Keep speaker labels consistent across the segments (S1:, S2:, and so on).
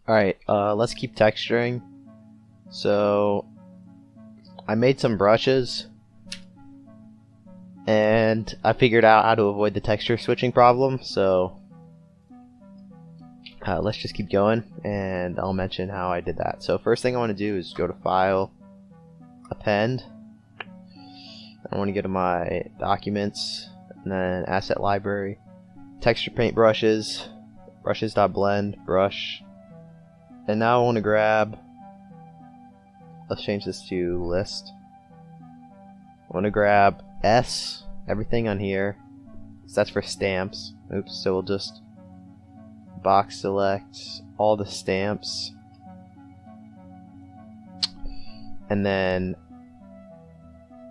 S1: Alright, let's keep texturing. So, I made some brushes, and I figured out how to avoid the texture switching problem, so let's just keep going, and I'll mention how I did that. So first thing I want to do is go to File, Append. I want to go to my Documents, and then Asset Library, Texture Paint Brushes, Brushes.blend, Brush, and now I want to grab, let's change this to List. I want to grab S, everything on here, so that's for stamps. Oops, so we'll just box select all the stamps, and then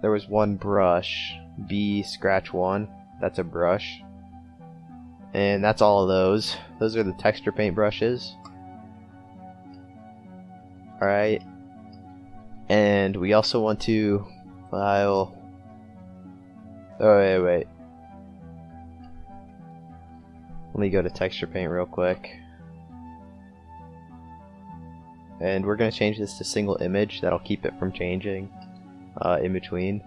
S1: there was one brush, B scratch 1, that's a brush, and that's all of those. Those are the texture paint brushes. Alright, and we also want to file, oh wait, let me go to texture paint real quick, and we're going to change this to single image. That'll keep it from changing in between.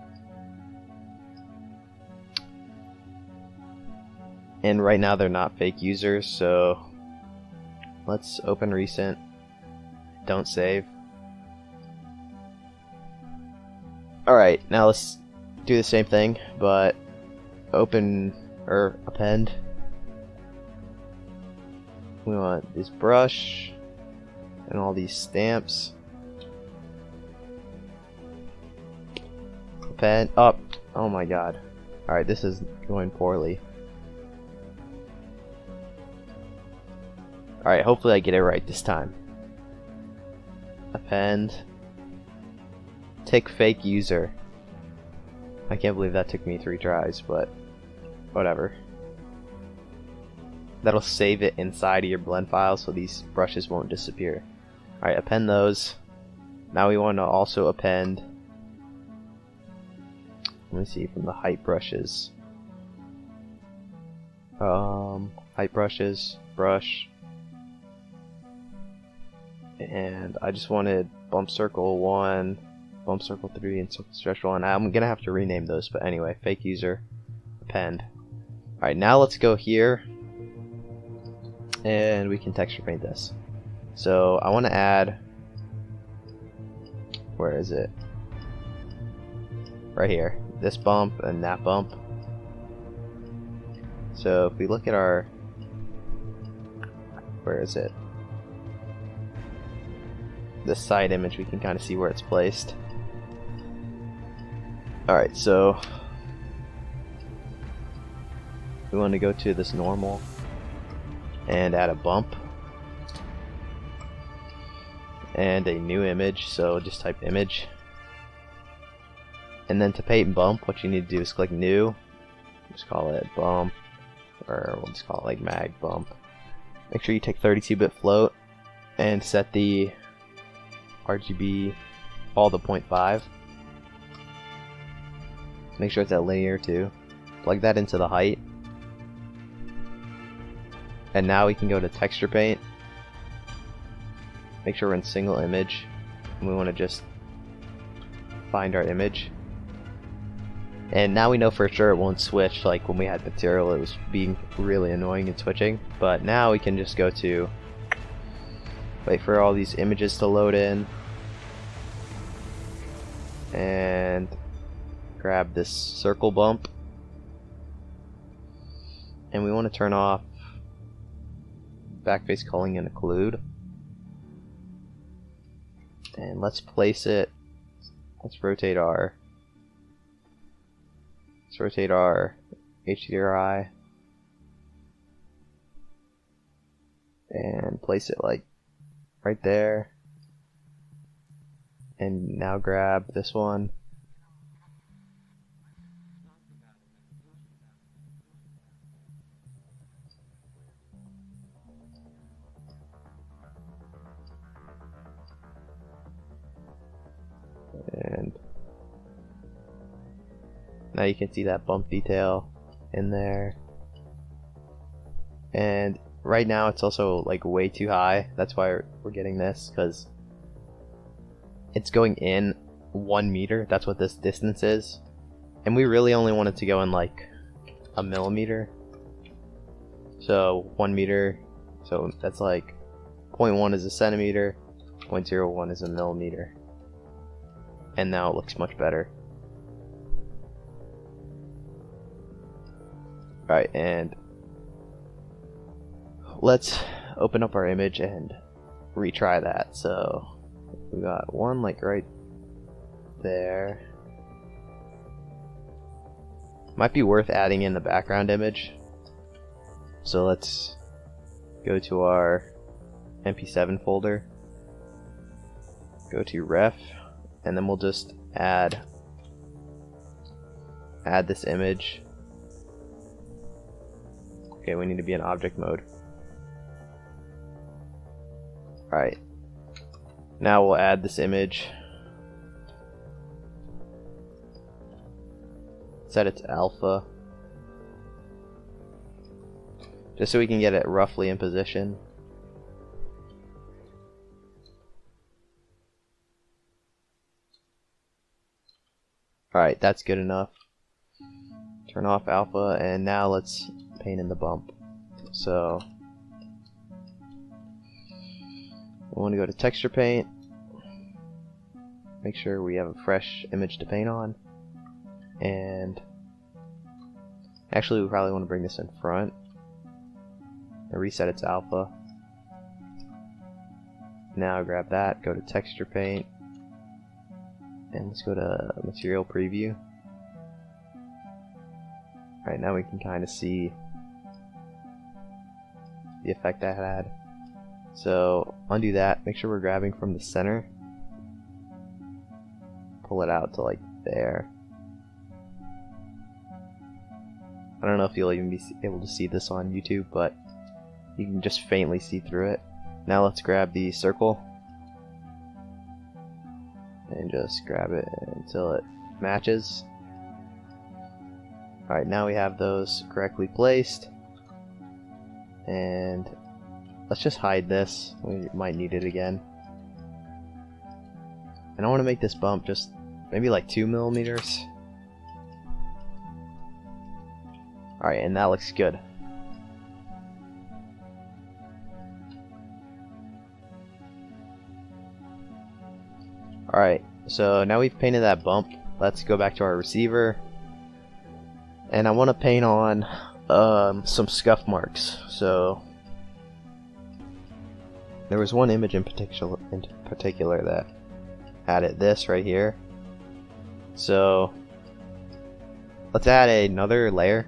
S1: And right now they're not fake users, so let's open recent, don't save. Alright, now let's do the same thing, but open or append. We want this brush and all these stamps. Append up. Oh my god. Alright, this is going poorly. Alright, hopefully I get it right this time. Append. Take fake user. I can't believe that took me 3 tries, but whatever. That'll save it inside of your blend file so these brushes won't disappear. Alright, append those. Now we want to also append, let me see, from the height brushes. Height brushes, brush. And I just wanted bump circle 1, bump circle 3, and circle stretch 1. I'm gonna have to rename those, but anyway, fake user, append. Alright, now let's go here, and we can texture paint this. So I want to add, where is it? Right here, this bump and that bump. So if we look at our, where is it? This side image, we can kind of see where it's placed. Alright, so we want to go to this normal and add a bump and a new image, so just type image, and then to paint bump, what you need to do is click new, just call it bump, or we'll just call it like mag bump. Make sure you take 32-bit float and set the RGB all to 0.5. Make sure it's at linear too. Plug that into the height. And now we can go to texture paint. Make sure we're in single image. And we want to just find our image. And now we know for sure it won't switch like when we had material. It was being really annoying and switching. But now we can just go to, wait for all these images to load in, and grab this circle bump, and we want to turn off backface culling and occlude, and let's place it, let's rotate our HDRI and place it like right there, and now grab this one and now you can see that bump detail in there. And right now it's also like way too high. That's why we're getting this, because it's going in 1 meter. That's what this distance is, and we really only want it to go in like a millimeter. So 1 meter, so that's like 0.1 is a centimeter, 0.01 is a millimeter, and now it looks much better. Alright, and let's open up our image and retry that. So we got one like right there. Might be worth adding in the background image. So let's go to our MP7 folder, go to ref, and then we'll just add this image. Okay, we need to be in object mode. Alright, now we'll add this image, set its alpha, just so we can get it roughly in position. Alright, that's good enough. Turn off alpha, and now let's paint in the bump. So we want to go to texture paint, make sure we have a fresh image to paint on, and actually we probably want to bring this in front and reset its alpha. Now grab that, go to texture paint, and let's go to material preview. Alright, now we can kind of see the effect that had. So undo that, make sure we're grabbing from the center, pull it out to like there. I don't know if you'll even be able to see this on YouTube, but you can just faintly see through it. Now let's grab the circle and just grab it until it matches. Alright, now we have those correctly placed, and let's just hide this. We might need it again. And I want to make this bump just maybe like 2 millimeters. Alright, and that looks good. Alright, so now we've painted that bump. Let's go back to our receiver. And I want to paint on some scuff marks. So there was one image in particular that added this right here. So let's add another layer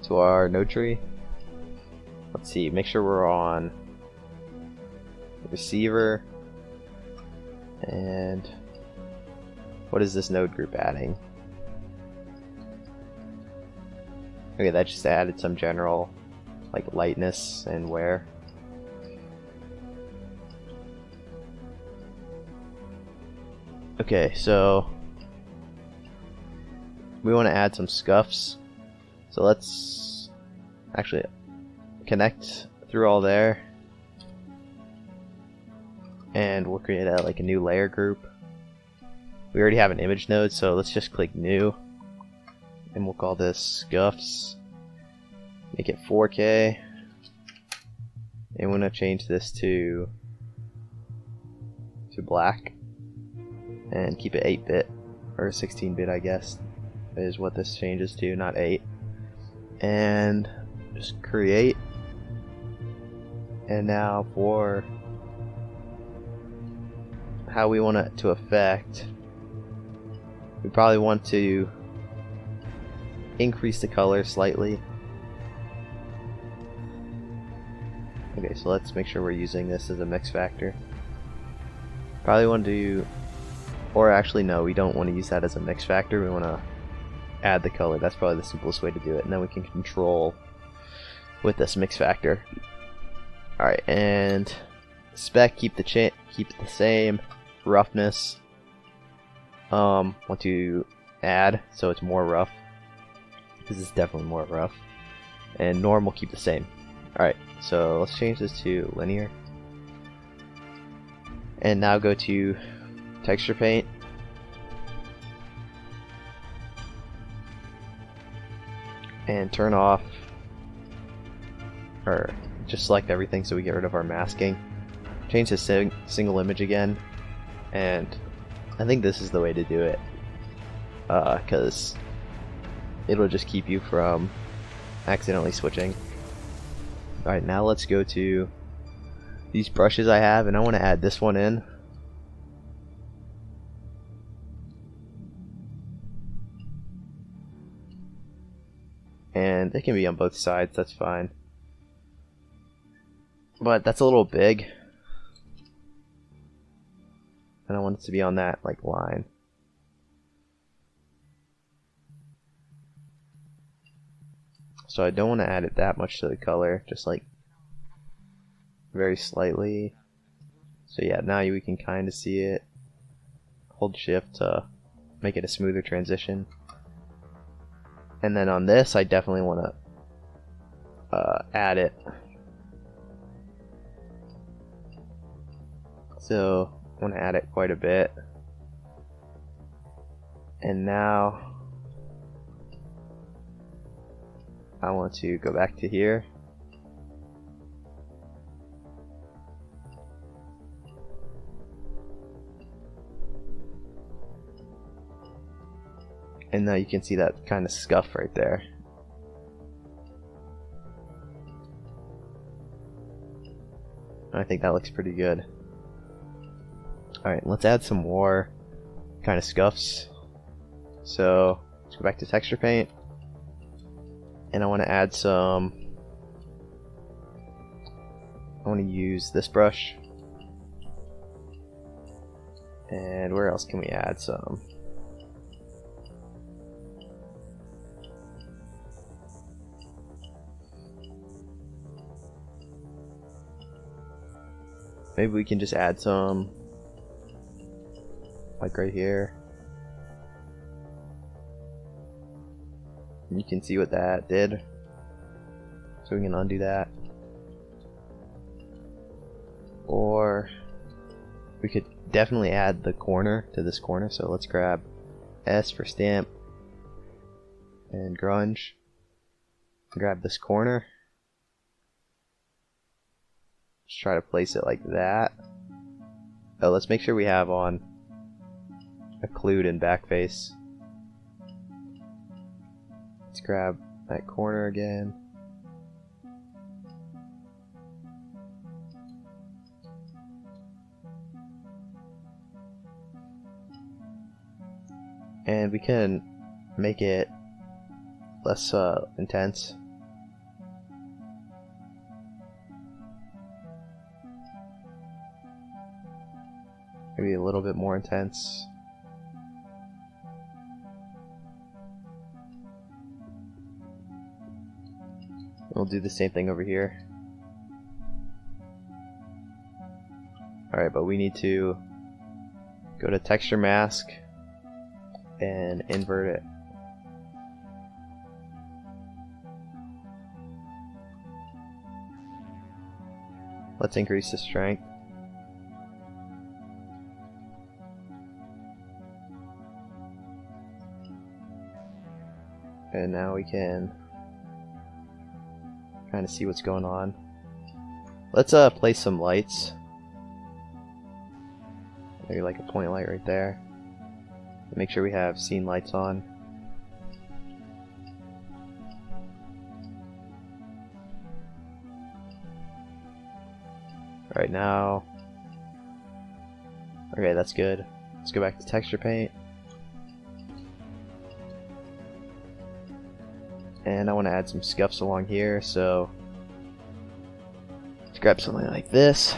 S1: to our node tree. Let's see, make sure we're on receiver, and what is this node group adding? Okay, that just added some general like lightness and wear. Okay, so we want to add some scuffs. So let's actually connect through all there, and we'll create like a new layer group. We already have an image node, so let's just click new, and we'll call this scuffs. Make it 4K, and we're gonna change this to black, and keep it 8-bit or 16-bit, I guess, is what this changes to, not 8. And just create. And now for how we want it to affect, we probably want to increase the color slightly. Okay, so let's make sure we're using this as a mix factor. Probably want to do, or actually no, we don't want to use that as a mix factor. We want to add the color. That's probably the simplest way to do it, and then we can control with this mix factor. Alright, and spec, keep it the same. Roughness, want to add so it's more rough. This is definitely more rough. And normal, keep the same. Alright, so let's change this to linear. And now go to texture paint. And turn off, or just select everything so we get rid of our masking. Change to single image again. And I think this is the way to do it. Because it'll just keep you from accidentally switching. Alright, now let's go to these brushes I have, and I want to add this one in. And it can be on both sides, that's fine. But that's a little big. And I want it to be on that like line. So I don't want to add it that much to the color, just like very slightly. So yeah, now we can kind of see it. Hold shift to make it a smoother transition. And then on this, I definitely want to add it. So I want to add it quite a bit. And now I want to go back to here. And now you can see that kind of scuff right there. I think that looks pretty good. Alright, let's add some more kind of scuffs. So let's go back to texture paint. And I want to add some, I want to use this brush. And where else can we add some? Maybe we can just add some like right here. You can see what that did. So we can undo that. Or we could definitely add the corner to this corner. So let's grab S for stamp and grunge. Grab this corner. Just try to place it like that. Oh, let's make sure we have on occlude and backface. Let's grab that corner again. And we can make it less intense. Maybe a little bit more intense. We'll do the same thing over here. Alright, but we need to go to texture mask and invert it. Let's increase the strength. And now we can kind of see what's going on. Let's place some lights. Maybe like a point light right there. Make sure we have scene lights on. Right now. Okay, that's good. Let's go back to texture paint. And I want to add some scuffs along here, so let's grab something like this.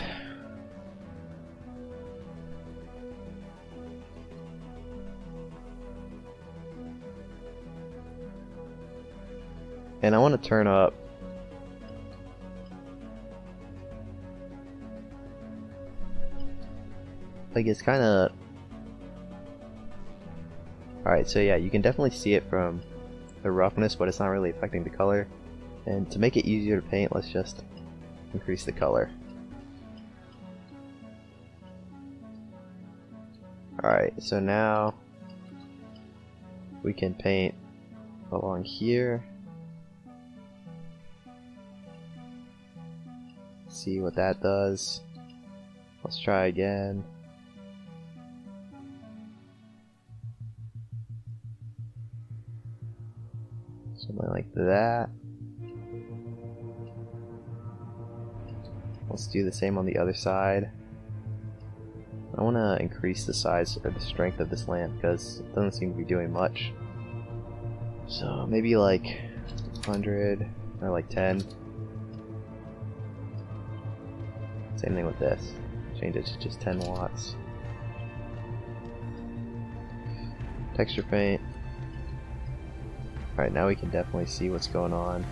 S1: And I want to turn up like it's kind of alright, so yeah, you can definitely see it from the roughness, but it's not really affecting the color. And to make it easier to paint, let's just increase the color. Alright, so now we can paint along here. See what that does. Let's try again. Something like that. Let's do the same on the other side. I want to increase the size or the strength of this lamp because it doesn't seem to be doing much. So maybe like 100 or like 10. Same thing with this. Change it to just 10 watts. Texture paint. Alright, now we can definitely see what's going on.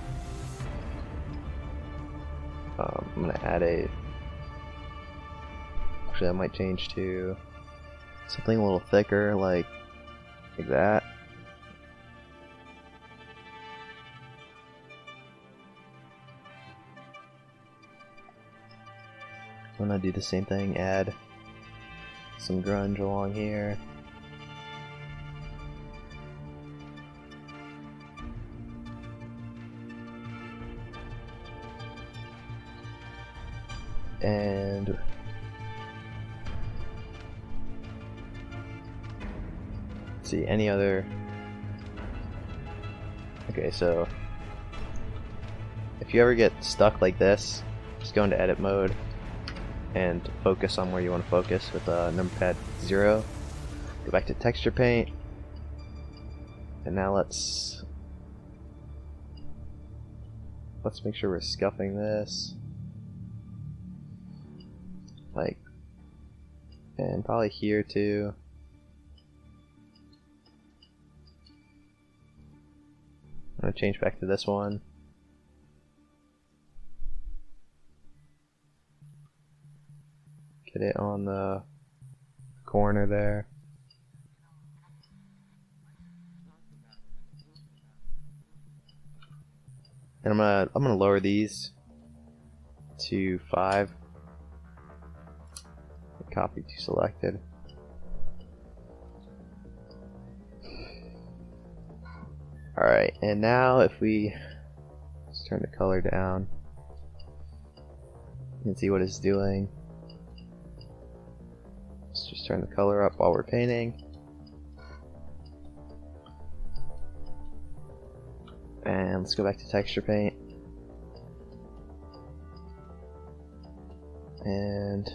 S1: I'm gonna add a... Actually, I might change to something a little thicker, like that. I'm gonna do the same thing, add some grunge along here. And let's see, any other... Okay, so if you ever get stuck like this, just go into edit mode and focus on where you want to focus with number pad 0. Go back to texture paint, and now let's make sure we're scuffing this, like, and probably here too. I'm gonna change back to this one. Get it on the corner there. And I'm gonna lower these to 5. Copy to selected. Alright, and now if we just turn the color down, you can see what it's doing. Let's just turn the color up while we're painting. And let's go back to texture paint. And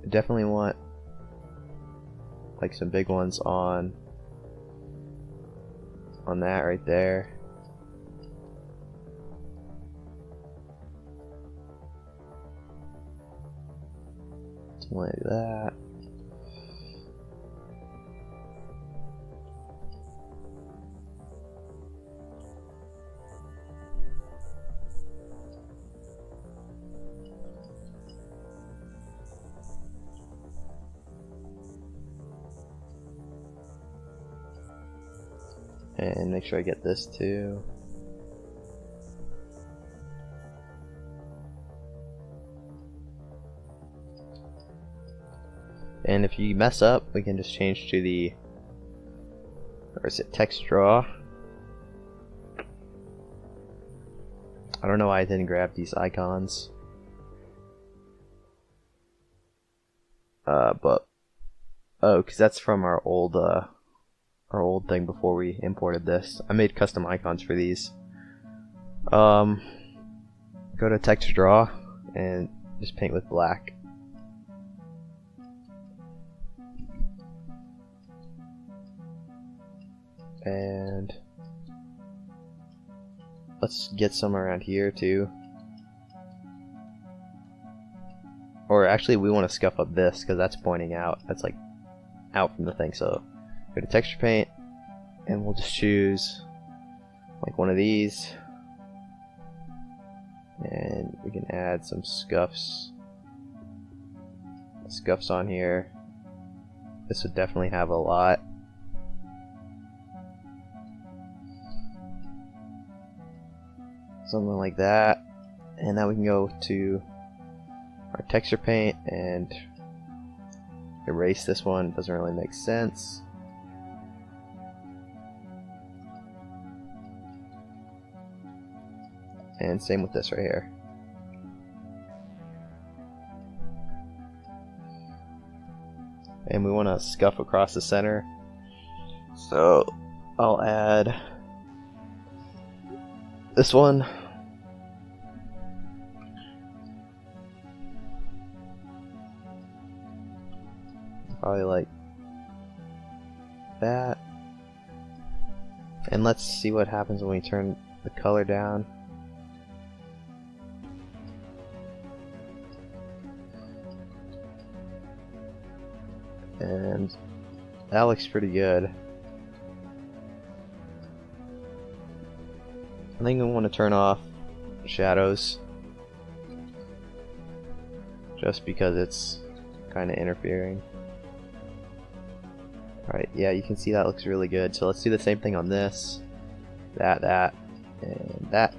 S1: I definitely want like some big ones on that right there. Something like that. And make sure I get this too. And if you mess up, we can just change to the, or is it text draw? I don't know why I didn't grab these icons. But oh, because that's from our old thing before we imported this. I made custom icons for these. Go to text draw and just paint with black. And let's get some around here too. Or actually we want to scuff up this because that's pointing out. That's like out from the thing. So go to texture paint and we'll just choose like one of these. And we can add some scuffs on here. This would definitely have a lot. Something like that. And now we can go to our texture paint and erase this one. Doesn't really make sense. And same with this right here. And we want to scuff across the center. So I'll add this one. Probably like that. And let's see what happens when we turn the color down. And that looks pretty good. I think I want to turn off shadows just because it's kind of interfering. Alright, yeah, you can see that looks really good. So let's do the same thing on this, that, and that.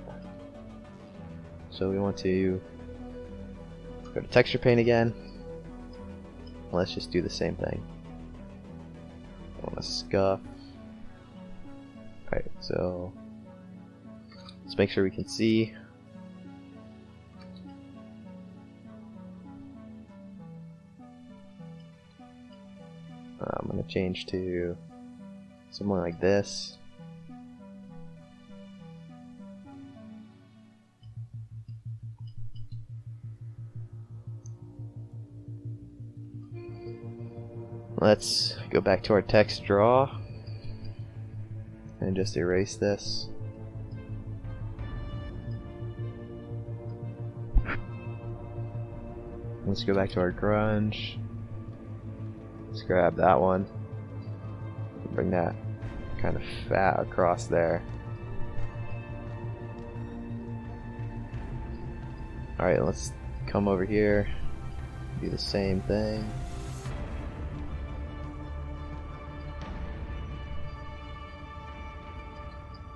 S1: So we want to go to texture paint again. Let's just do the same thing. I want to scuff. Alright, so let's make sure we can see. I'm going to change to something like this. Let's go back to our text draw and just erase this. Let's go back to our grunge. Let's grab that one. Bring that kind of fat across there. Alright, let's come over here. Do the same thing.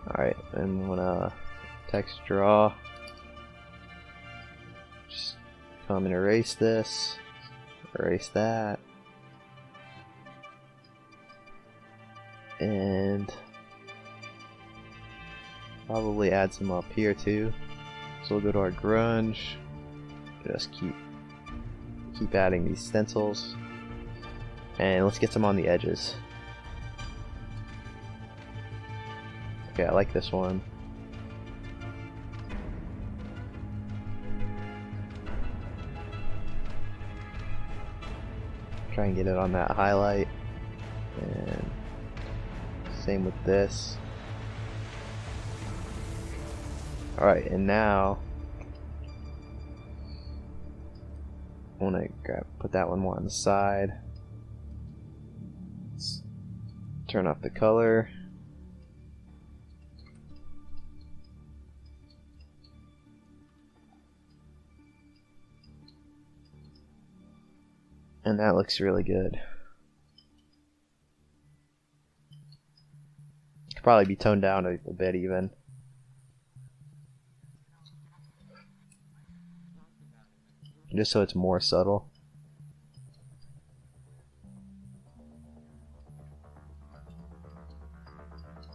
S1: Alright, and I'm gonna text draw. Just come and erase this. Erase that. And probably add some up here too. So we'll go to our grunge. Just keep adding these stencils. And let's get some on the edges. Okay, I like this one. Try and get it on that highlight. And same with this. Alright, and now I want to put that one more on the side. Let's turn off the color. And that looks really good. Could probably be toned down a bit even. Just so it's more subtle.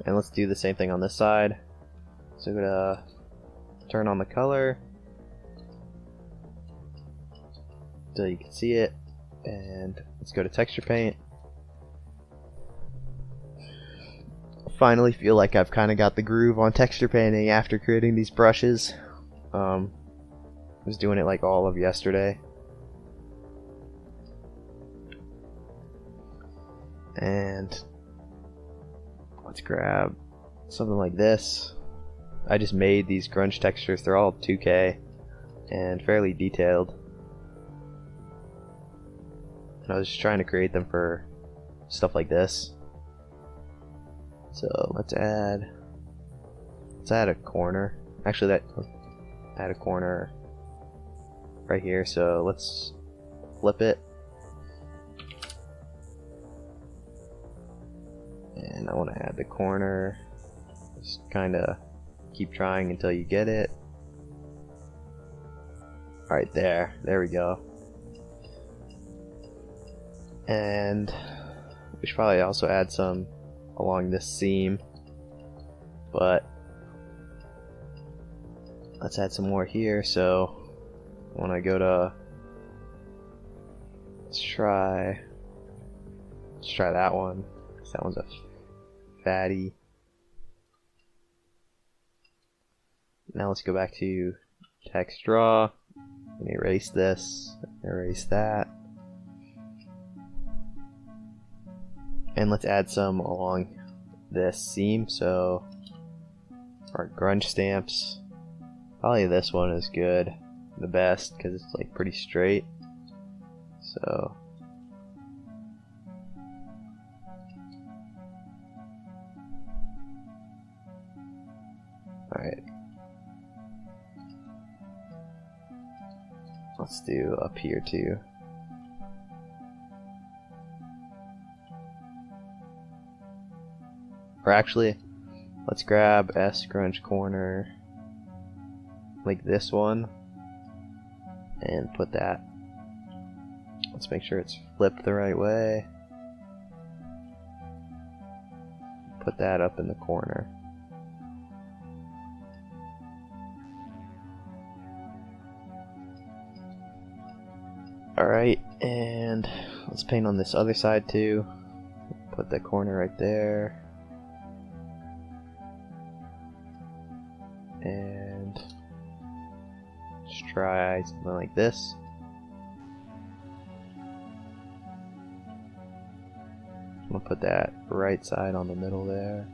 S1: And let's do the same thing on this side. So I'm gonna turn on the color so you can see it. And let's go to texture paint. Finally feel like I've kind of got the groove on texture painting after creating these brushes. I was doing it like all of yesterday. And let's grab something like this. I just made these grunge textures. They're all 2K and fairly detailed. And I was just trying to create them for stuff like this. So let's add a corner. Actually, add a corner right here. So let's flip it. And I want to add the corner. Just kind of keep trying until you get it. Alright, there we go. And we should probably also add some along this seam, but let's add some more here. So when I go to, let's try that one, because that one's a fatty. Now let's go back to text draw and erase this, erase that, and let's add some along this seam. So our grunge stamps, probably this one is good, the best, because it's like pretty straight. So alright, let's do up here too. Or actually, let's grab S grunge corner like this one and put that. Let's make sure it's flipped the right way. Put that up in the corner. Alright, and let's paint on this other side too. Put that corner right there. And just try something like this. I'm gonna put that right side on the middle there.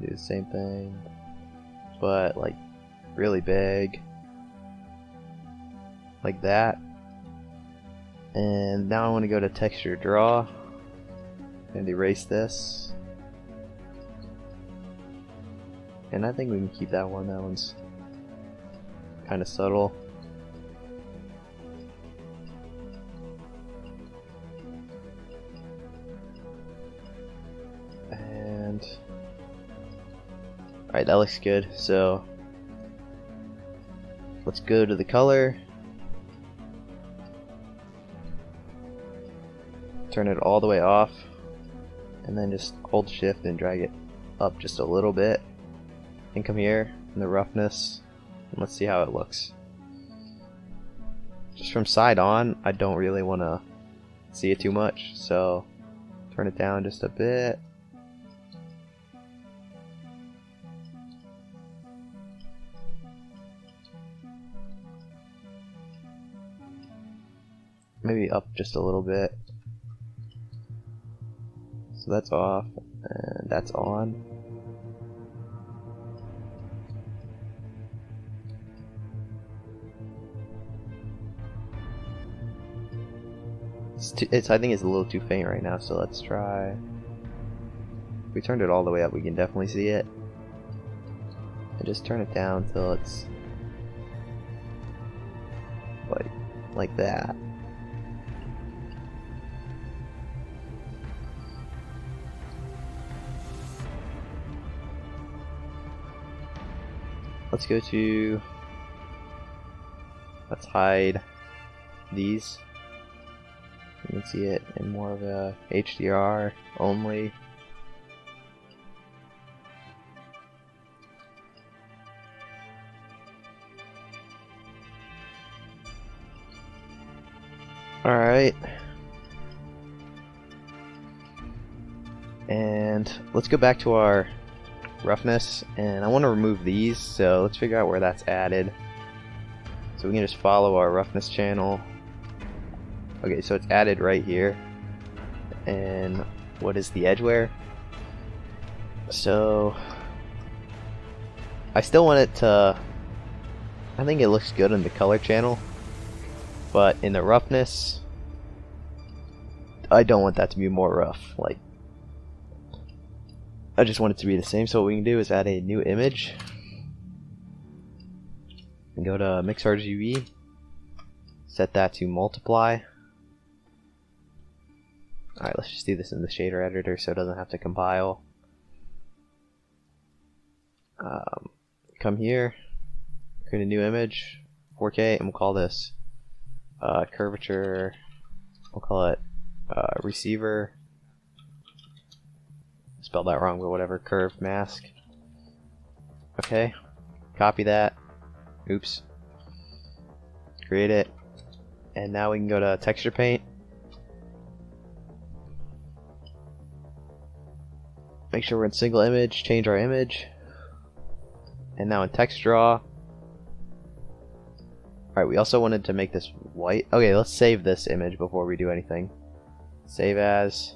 S1: Do the same thing, but like really big. Like that. And now I want to go to texture draw and erase this. And I think we can keep that one. That one's kind of subtle. And alright, that looks good. So let's go to the color. Turn it all the way off. And then just hold shift and drag it up just a little bit. And come here in the roughness, and let's see how it looks. Just from side on, I don't really want to see it too much, so turn it down just a bit. Maybe up just a little bit. So that's off, and that's on. I think it's a little too faint right now, so let's try. If we turned it all the way up, we can definitely see it. And just turn it down till it's like that. Let's go to, let's hide these. You can see it in more of a HDR only. Alright. And let's go back to our roughness, and I want to remove these, so let's figure out where that's added. So we can just follow our roughness channel. Okay, so it's added right here. And what is the edge wear? So I still want it to, I think it looks good in the color channel, but in the roughness I don't want that to be more rough. Like, I just want it to be the same. So what we can do is add a new image and go to Mix RGB, set that to multiply. Alright, let's just do this in the shader editor so it doesn't have to compile. Come here, create a new image, 4K, and we'll call this curvature. We'll call it receiver. Spelled that wrong, but whatever. Curve mask. Okay, copy that. Oops. Create it, and now we can go to texture paint. Make sure we're in single image. Change our image, and now in text draw. Alright, we also wanted to make this white. Okay, let's save this image before we do anything. Save as.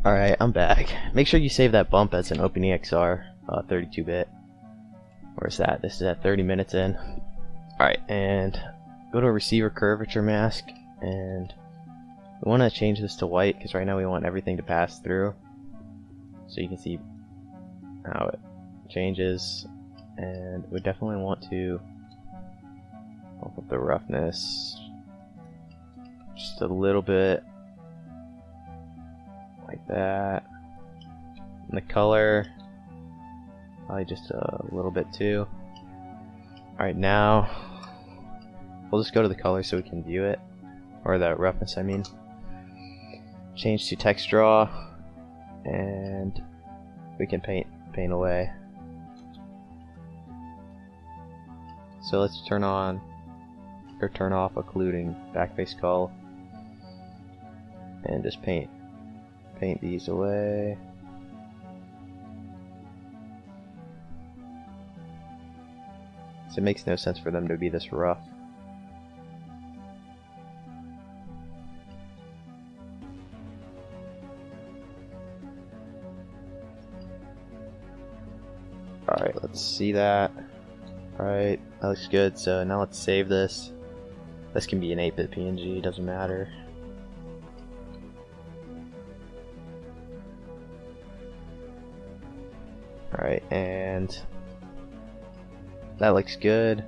S1: Alright, I'm back. Make sure you save that bump as an OpenEXR 32-bit. Where's that? This is at 30 minutes in. Alright, and go to receiver curvature mask, and we want to change this to white because right now we want everything to pass through. So you can see how it changes, and we definitely want to bump up the roughness just a little bit. Like that. And the color, probably just a little bit too. Alright, now we'll just go to the color so we can view it, or the roughness I mean. Change to text draw, and we can paint away. So let's turn on or turn off occluding backface cull, and just paint these away. So it makes no sense for them to be this rough. Alright, let's see that. Alright, that looks good. So now let's save this. This can be an 8-bit PNG, doesn't matter. Alright, and that looks good.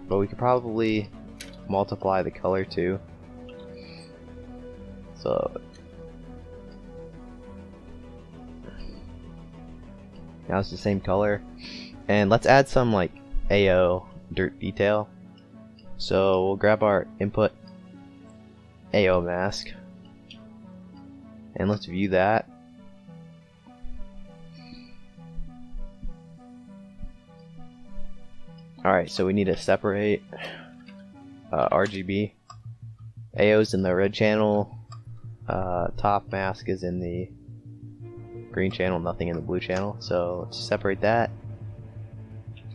S1: But we could probably multiply the color too. So now it's the same color. And let's add some like AO dirt detail. So we'll grab our input AO mask and let's view that. Alright, so we need to separate RGB. AO's in the red channel, top mask is in the green channel, nothing in the blue channel. So let's separate that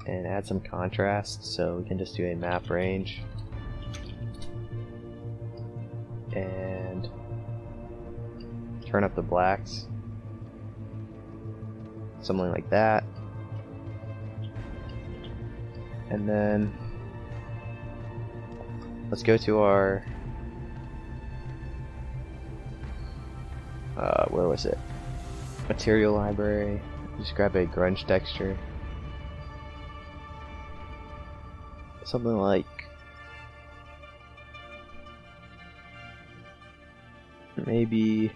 S1: and add some contrast. So we can just do a map range and turn up the blacks, something like that. And then let's go to our where was it? Material library. Just grab a grunge texture. Something like maybe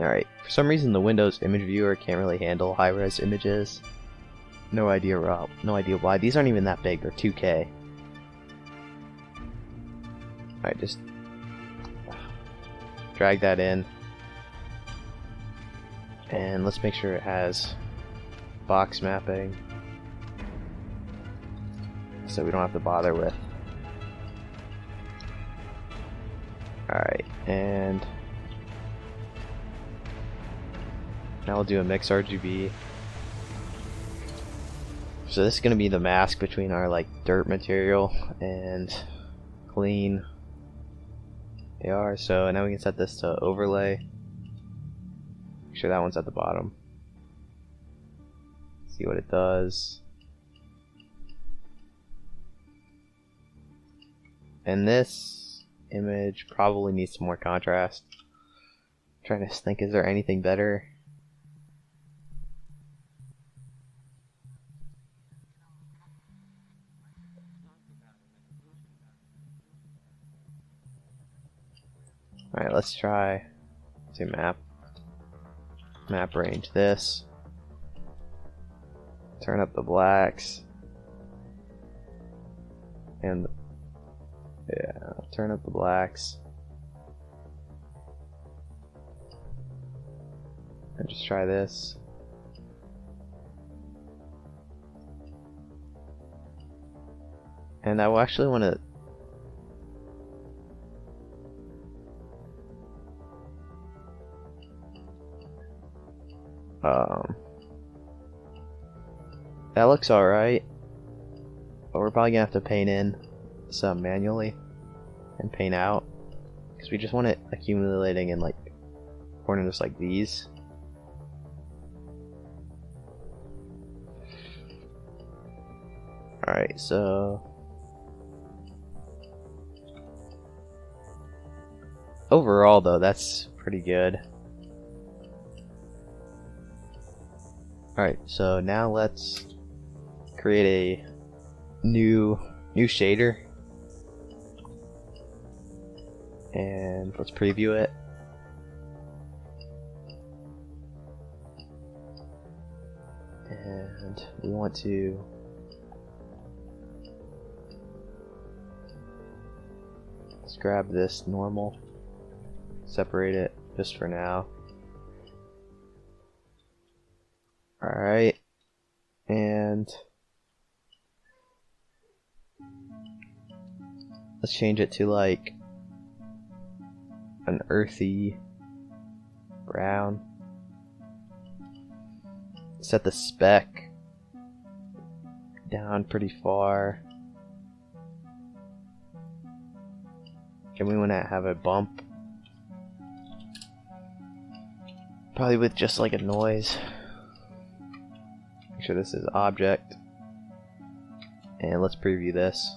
S1: alright, for some reason the Windows image viewer can't really handle high-res images. No idea why. These aren't even that big, they're 2K. Alright, just drag that in. And let's make sure it has box mapping, so we don't have to bother with. Alright, and now we'll do a mix RGB. So this is going to be the mask between our like dirt material and clean AR. So now we can set this to overlay. Make sure that one's at the bottom. See what it does. And this image probably needs some more contrast. I'm trying to think, is there anything better? Alright, let's try map range this. Turn up the blacks. And yeah, turn up the blacks. And just try this. And I will actually want to that looks alright, but we're probably gonna have to paint in some manually and paint out, because we just want it accumulating in like corners like these. Alright, so overall though, that's pretty good. Alright, so now let's create a new shader, and let's preview it. And we want to let's grab this normal, separate it just for now. Alright, and let's change it to like an earthy brown. Set the spec down pretty far. And we want to have a bump, probably with just like a noise. Make sure this is object, and let's preview this.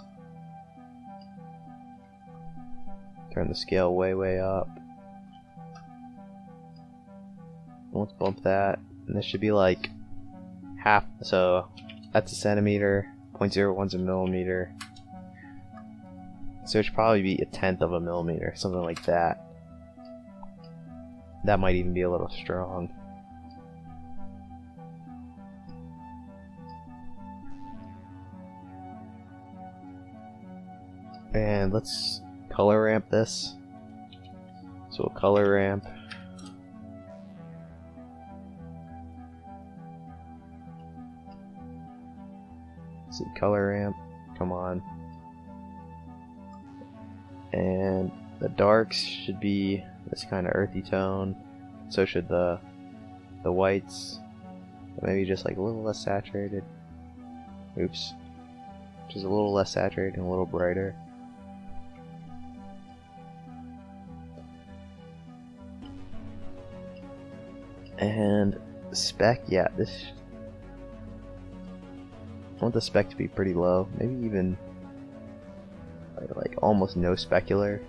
S1: Turn the scale way up. Let's bump that, and this should be like half, so that's a centimeter, 0.01's a millimeter, so it should probably be 1/10 of a millimeter, something like that. That might even be a little strong. And let's color ramp this. So we'll color ramp. Let's see, color ramp, come on. And the darks should be this kind of earthy tone. So should the whites. Maybe just like a little less saturated. Oops. Just a little less saturated and a little brighter. And spec, yeah, this, I want the spec to be pretty low, maybe even like almost no specular.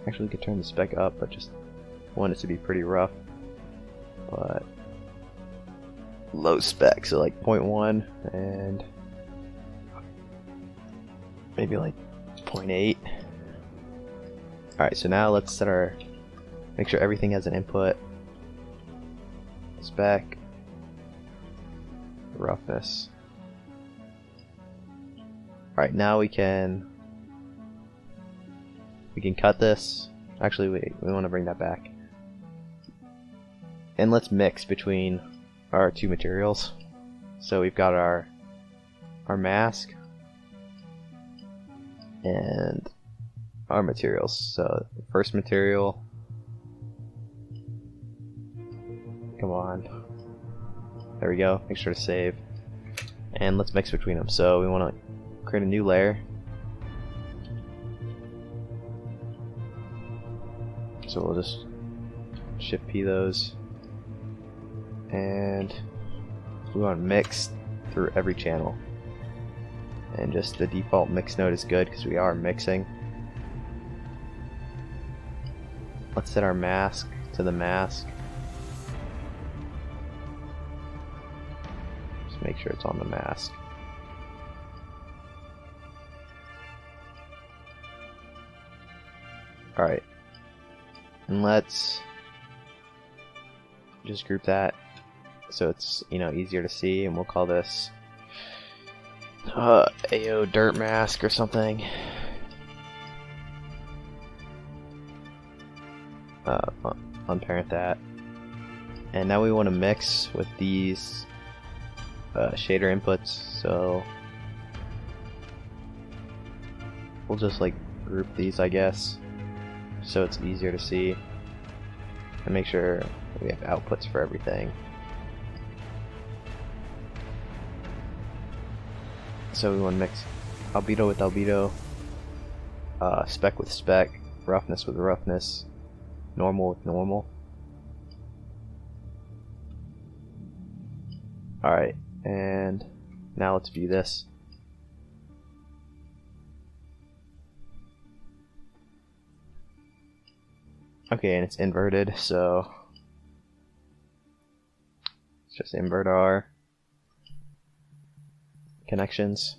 S1: Actually, we could turn the spec up, but just want it to be pretty rough. But low spec, so like 0.1 and maybe like 0.8. Alright, so now let's set our, make sure everything has an input, spec, roughness. Alright, now we can cut this. Actually, we want to bring that back. And let's mix between our two materials. So we've got our mask and our materials. So the first material, come on, there we go, make sure to save, and let's mix between them. So we want to create a new layer. So we'll just shift P those, and we want to mix through every channel, and just the default mix node is good because we are mixing. Let's set our mask to the mask. Just make sure it's on the mask. Alright. And let's just group that so it's, you know, easier to see, and we'll call this AO dirt mask or something. Unparent that. And now we want to mix with these shader inputs, so we'll just like group these, I guess, so it's easier to see, and make sure we have outputs for everything. So we want to mix albedo with albedo, spec with spec, roughness with roughness, normal with normal. Alright, and now let's view this. Okay, and it's inverted, so let's just invert our connections.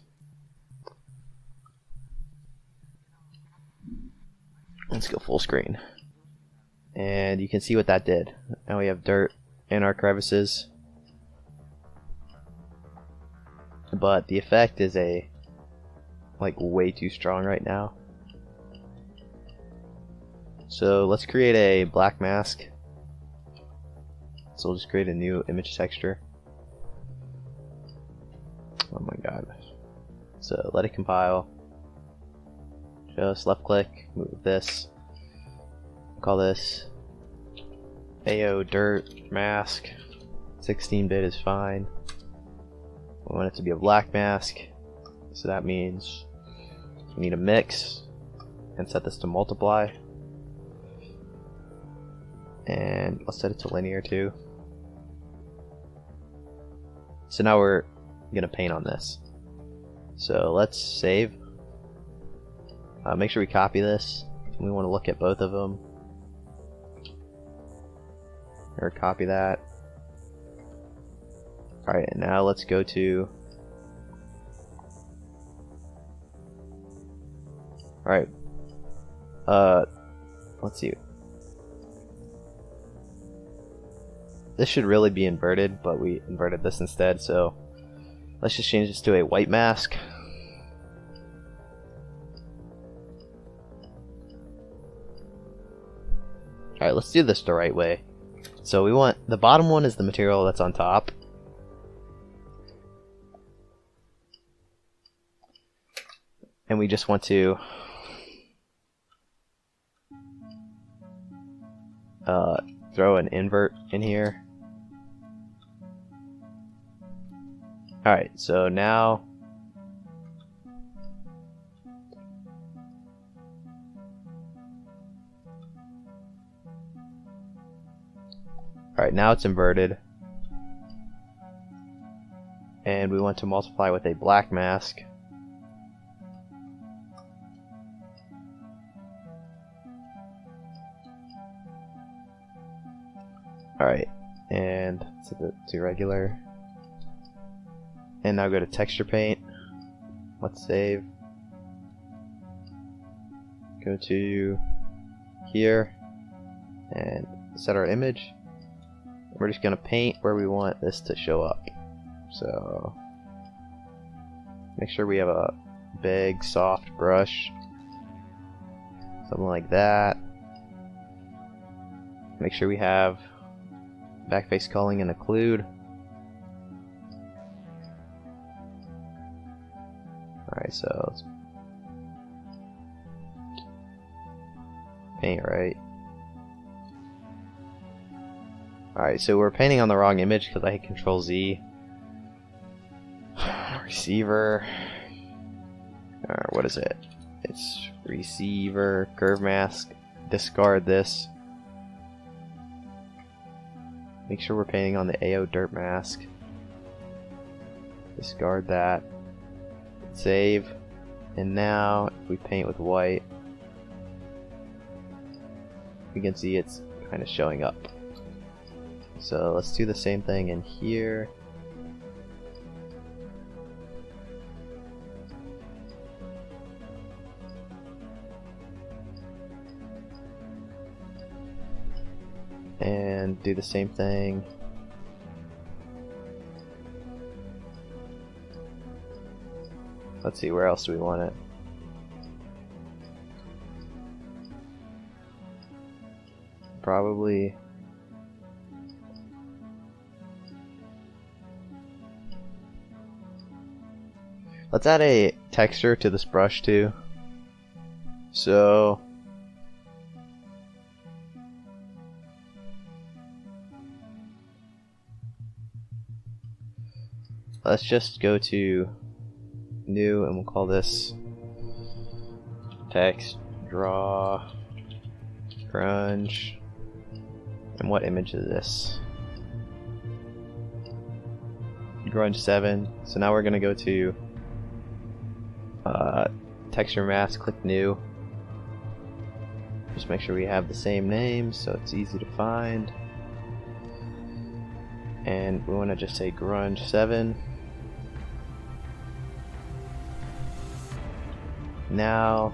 S1: Let's go full screen. And you can see what that did. Now we have dirt in our crevices, but the effect is like way too strong right now. So let's create a black mask. So we'll just create a new image texture. Oh my god. So let it compile. Just left click, move this. Call this AO dirt mask. 16-bit is fine. We want it to be a black mask, so that means we need a mix and set this to multiply. And let's set it to linear too. So now we're gonna paint on this. So let's save. Make sure we copy this. We want to look at both of them. Or copy that. Alright, and now let's go to... Alright. Let's see. This should really be inverted, but we inverted this instead, so let's just change this to a white mask. Alright, let's do this the right way. So we want, the bottom one is the material that's on top. And we just want to throw an invert in here. Alright, so now now it's inverted, and we want to multiply with a black mask. Alright, and set it to regular. And now go to texture paint. Let's save. Go to here and set our image. We're just going to paint where we want this to show up. So make sure we have a big soft brush, something like that. Make sure we have backface culling and occlude. Alright, so let's paint right. Alright, so we're painting on the wrong image because I hit Control Z. Receiver. What is it? It's receiver, curve mask. Discard this. Make sure we're painting on the AO dirt mask. Discard that. Save. And now, if we paint with white, we can see it's kind of showing up. So let's do the same thing in here. And do the same thing. Let's see, where else do we want it? Probably let's add a texture to this brush too. So let's just go to new and we'll call this text draw grunge. And what image is this? Grunge 7. So now we're gonna go to texture mask, click new. Just make sure we have the same name so it's easy to find. And we want to just say grunge 7. Now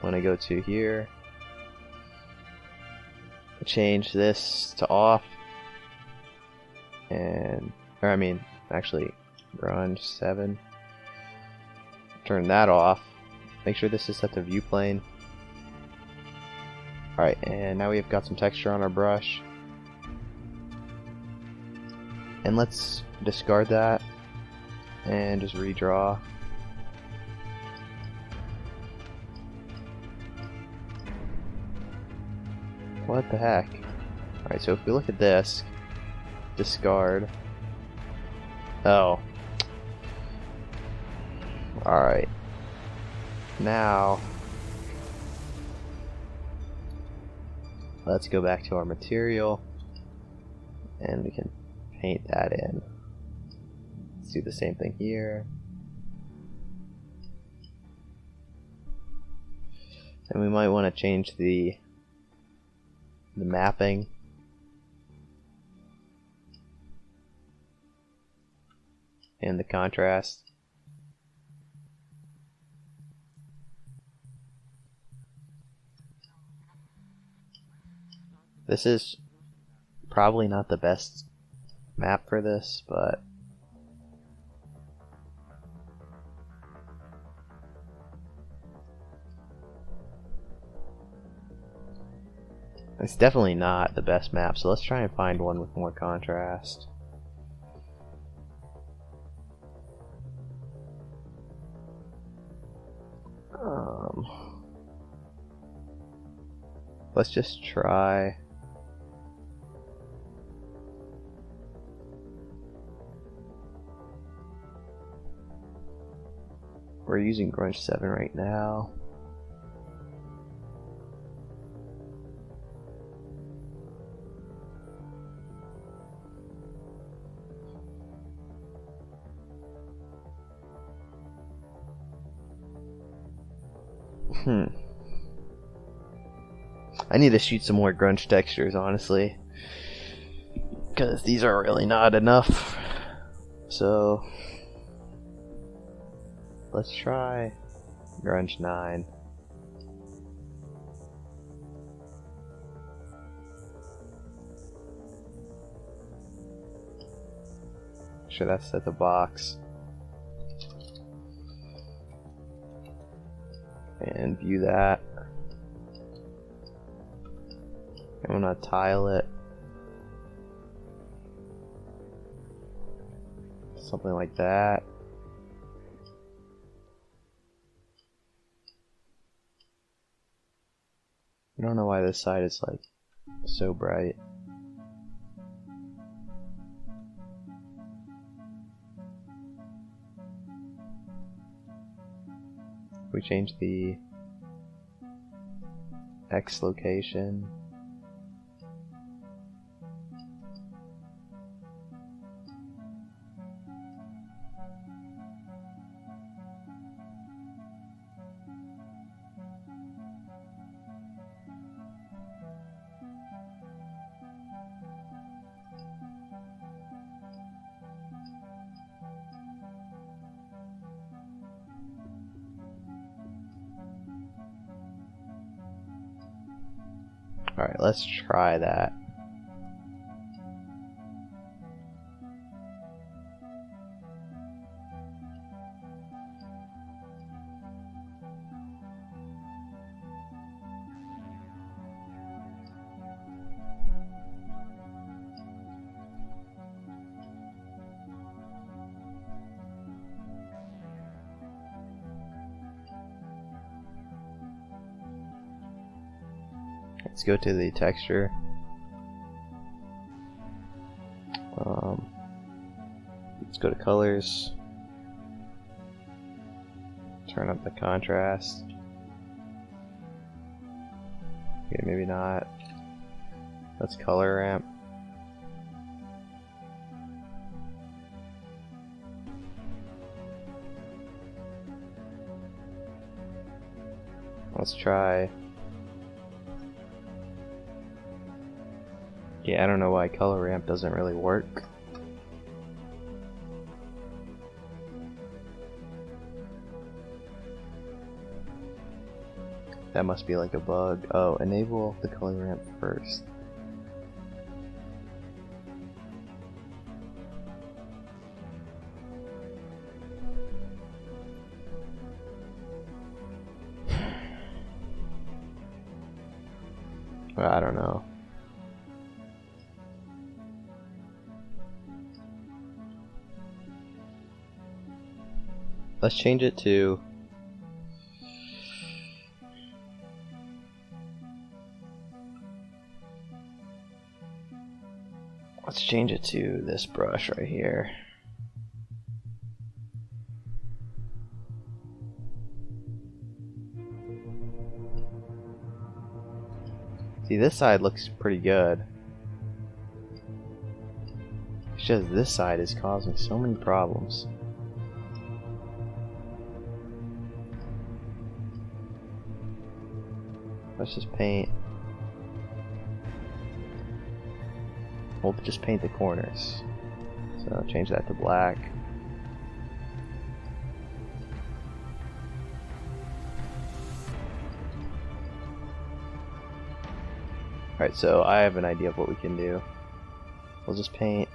S1: when I go to here, change this to off, and actually grunge 7, turn that off, make sure this is set to view plane. Alright, and now we've got some texture on our brush, and let's discard that and just redraw. What the heck? Alright, so if we look at this, discard. Oh. Alright. Now, let's go back to our material, and we can paint that in. Let's do the same thing here. And we might want to change the mapping. And the contrast. This is probably not the best map for this, but it's definitely not the best map, so let's try and find one with more contrast. Let's just try. We're using Grunge 7 right now. I need to shoot some more grunge textures, honestly, because these are really not enough. So let's try grunge 9. Sure, that's at the box. And view that. I'm gonna tile it. Something like that. I don't know why this side is like so bright. We change the X location. Alright, let's try that. Let's go to the texture. Let's go to colors. Turn up the contrast. Okay, maybe not. Let's color ramp. Let's try. Yeah, I don't know why color ramp doesn't really work. That must be like a bug. Oh, enable the color ramp first. Well, I don't know. Let's change it to this brush right here. See, this side looks pretty good. It's just this side is causing so many problems. Let's just paint. We'll just paint the corners. So change that to black. Alright, so I have an idea of what we can do. We'll just paint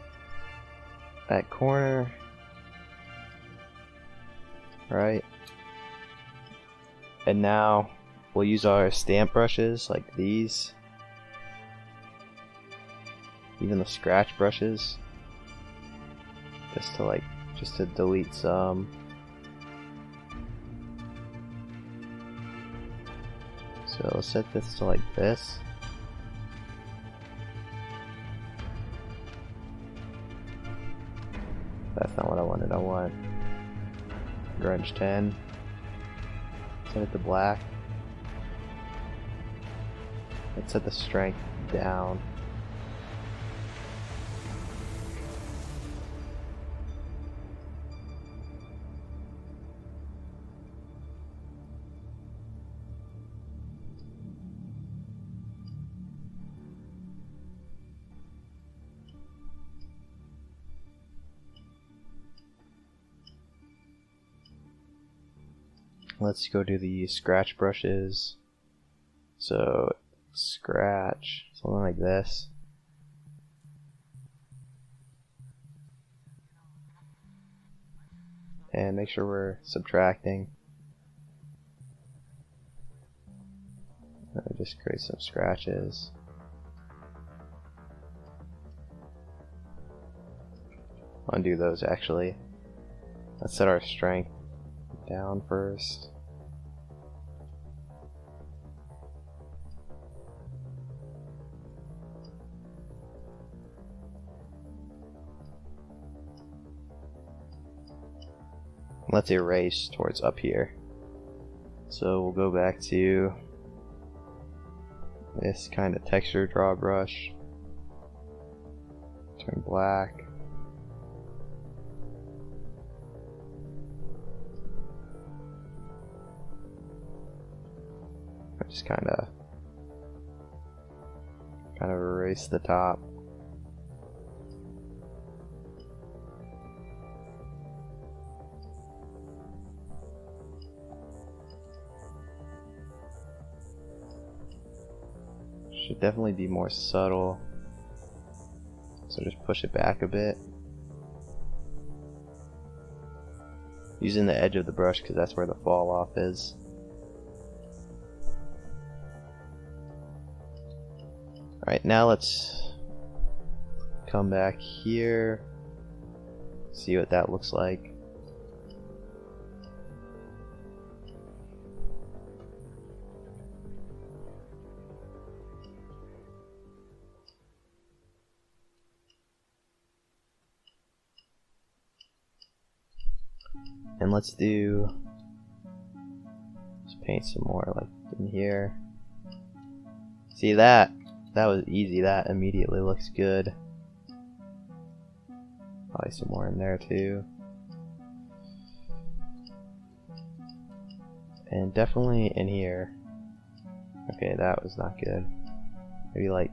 S1: that corner. Right? And now we'll use our stamp brushes like these. Even the scratch brushes. Just to delete some. So let's set this to like this. That's not what I wanted. I want grunge 10. Set it to black. Let's set the strength down. let's go do the scratch brushes. So scratch, something like this. And make sure we're subtracting. Just create some scratches. Undo those actually. Let's set our strength down first. Let's erase towards up here. So we'll go back to this kind of texture draw brush. Turn black. Just kind of erase the top. Should definitely be more subtle, so just push it back a bit using the edge of the brush because that's where the fall off is. Alright, now let's come back here, see what that looks like. And let's just paint some more like in here. See that? That was easy, that immediately looks good. Probably some more in there too. And definitely in here. Okay, that was not good. Maybe like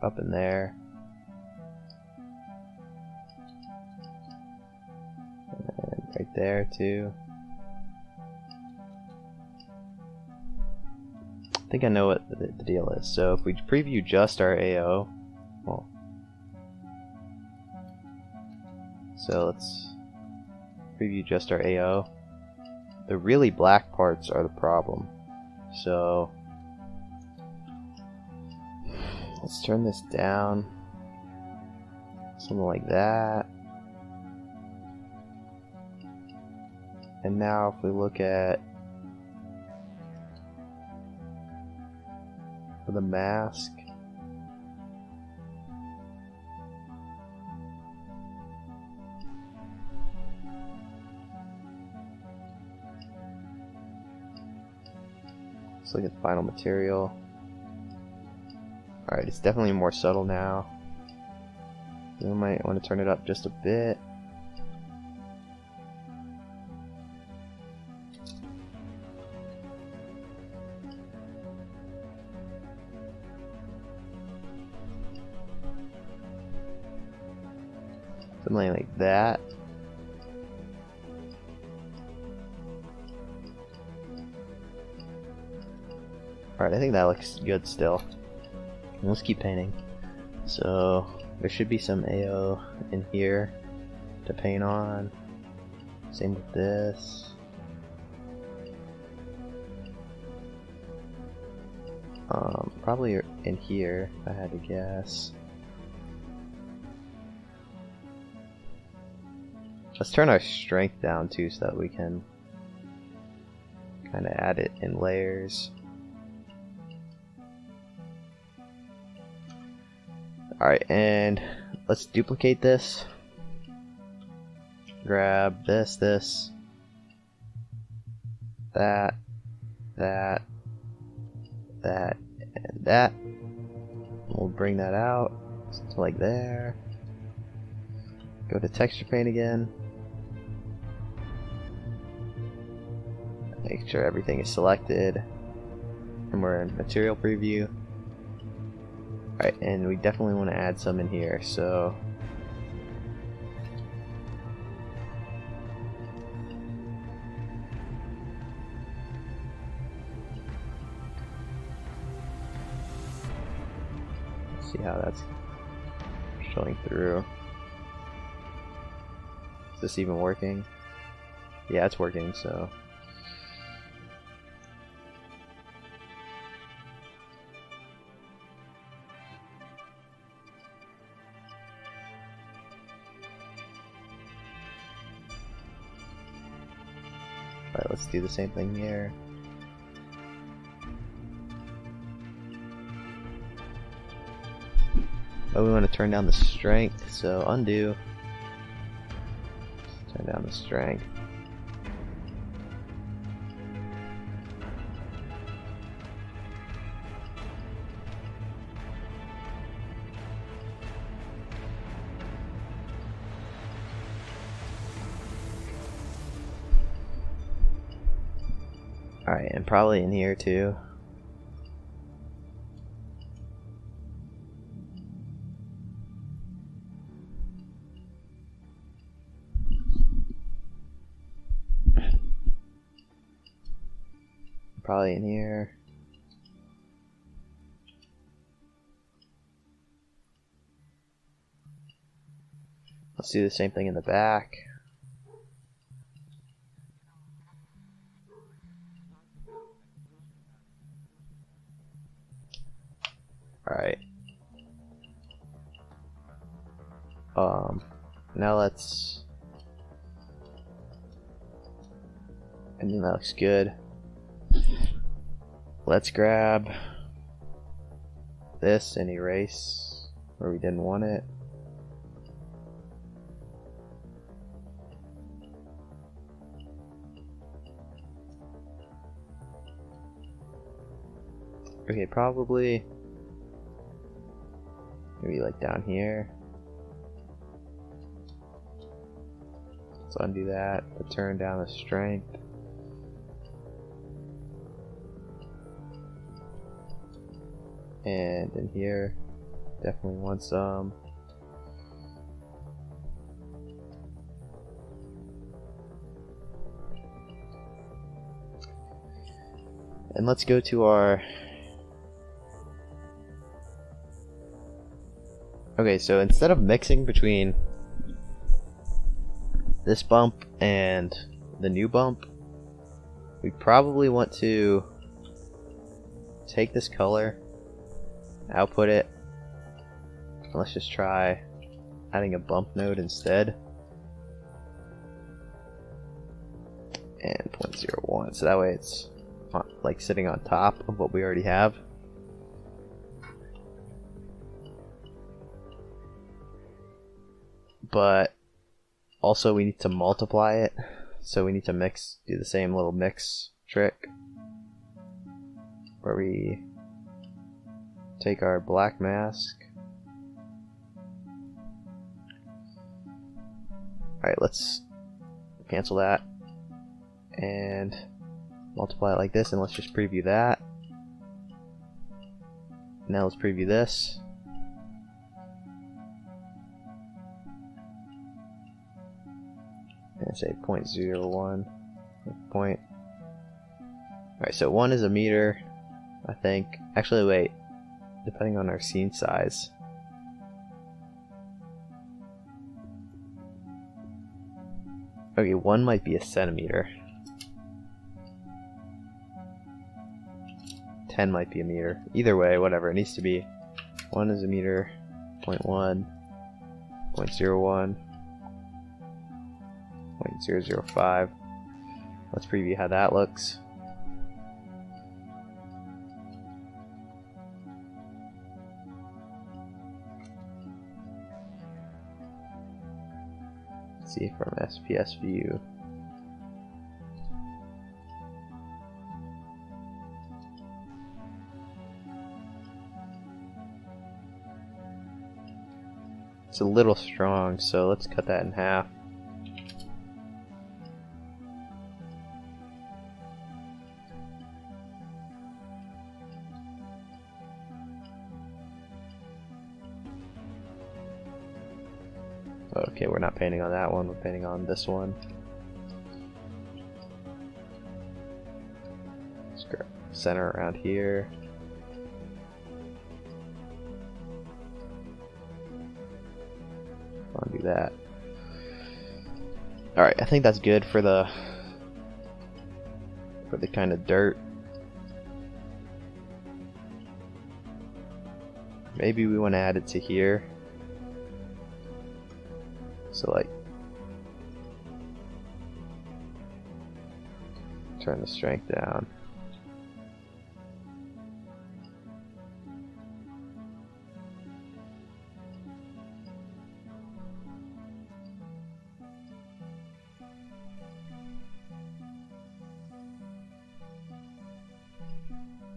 S1: up in there. And right there too. I think I know what the deal is. So if we preview just our AO, well, so let's preview just our AO. The really black parts are the problem. So let's turn this down, something like that. And now if we look at the mask, let's look at the final material. Alright, it's definitely more subtle now. We might want to turn it up just a bit. Something like that. Alright, I think that looks good still. Let's keep painting. So there should be some AO in here to paint on. Same with this. Probably in here if I had to guess. Let's turn our strength down too so that we can kind of add it in layers. Alright, and let's duplicate this. Grab this, that, and that. We'll bring that out to like there. Go to texture paint again. Make sure everything is selected. And we're in material preview. Alright, and we definitely want to add some in here, so See how that's showing through. Is this even working? Yeah, it's working, so. Alright, let's do the same thing here. Oh, we want to turn down the strength, so undo. Turn down the strength. Alright, and probably in here too. Probably in here. Let's do the same thing in the back. Alright. Now let's... I think that looks good. Let's grab this and erase where we didn't want it. Okay, probably maybe like down here. Let's undo that, but turn down the strength. And in here, definitely want some. And let's go to our... Okay, so instead of mixing between this bump and the new bump, we probably want to take this color, output it, and let's just try adding a bump node instead. And 0.01, so that way it's like sitting on top of what we already have. But also we need to multiply it, so we need to do the same little mix trick where we take our black mask. Alright, let's cancel that and multiply it like this, and let's just preview that. Now let's preview this. And say 0.01 point. Alright, so 1 is a meter, I think. Actually, wait. Depending on our scene size. Okay, 1 might be a centimeter. 10 might be a meter. Either way, whatever, it needs to be. 1 is a meter, 0.1, 0.01, 0.005. Let's preview how that looks. Let's see from SPS view. It's a little strong, so let's cut that in half. Okay, we're not painting on that one, we're painting on this one. Let's center around here. like that. Alright, I think that's good for the kind of dirt. Maybe we want to add it to here. So like, turn the strength down.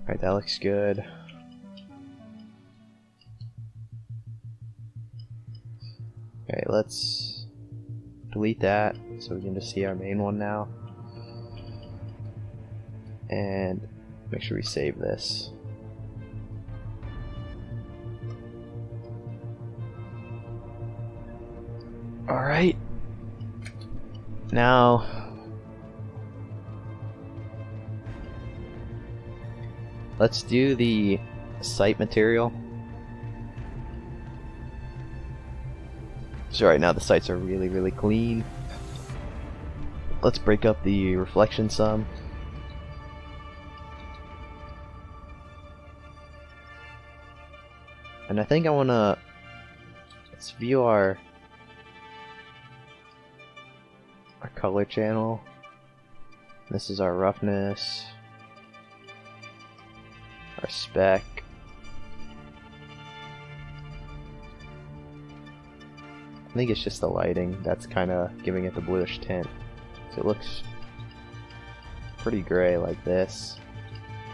S1: Alright, that looks good. Okay, let's delete that so we can just see our main one now. And make sure we save this. Alright. Now let's do the site material. So right now the sights are really clean. Let's break up the reflection some. And I think I wanna, let's view our color channel. This is our roughness, our spec. I think it's just the lighting that's kind of giving it the bluish tint. So it looks pretty gray like this,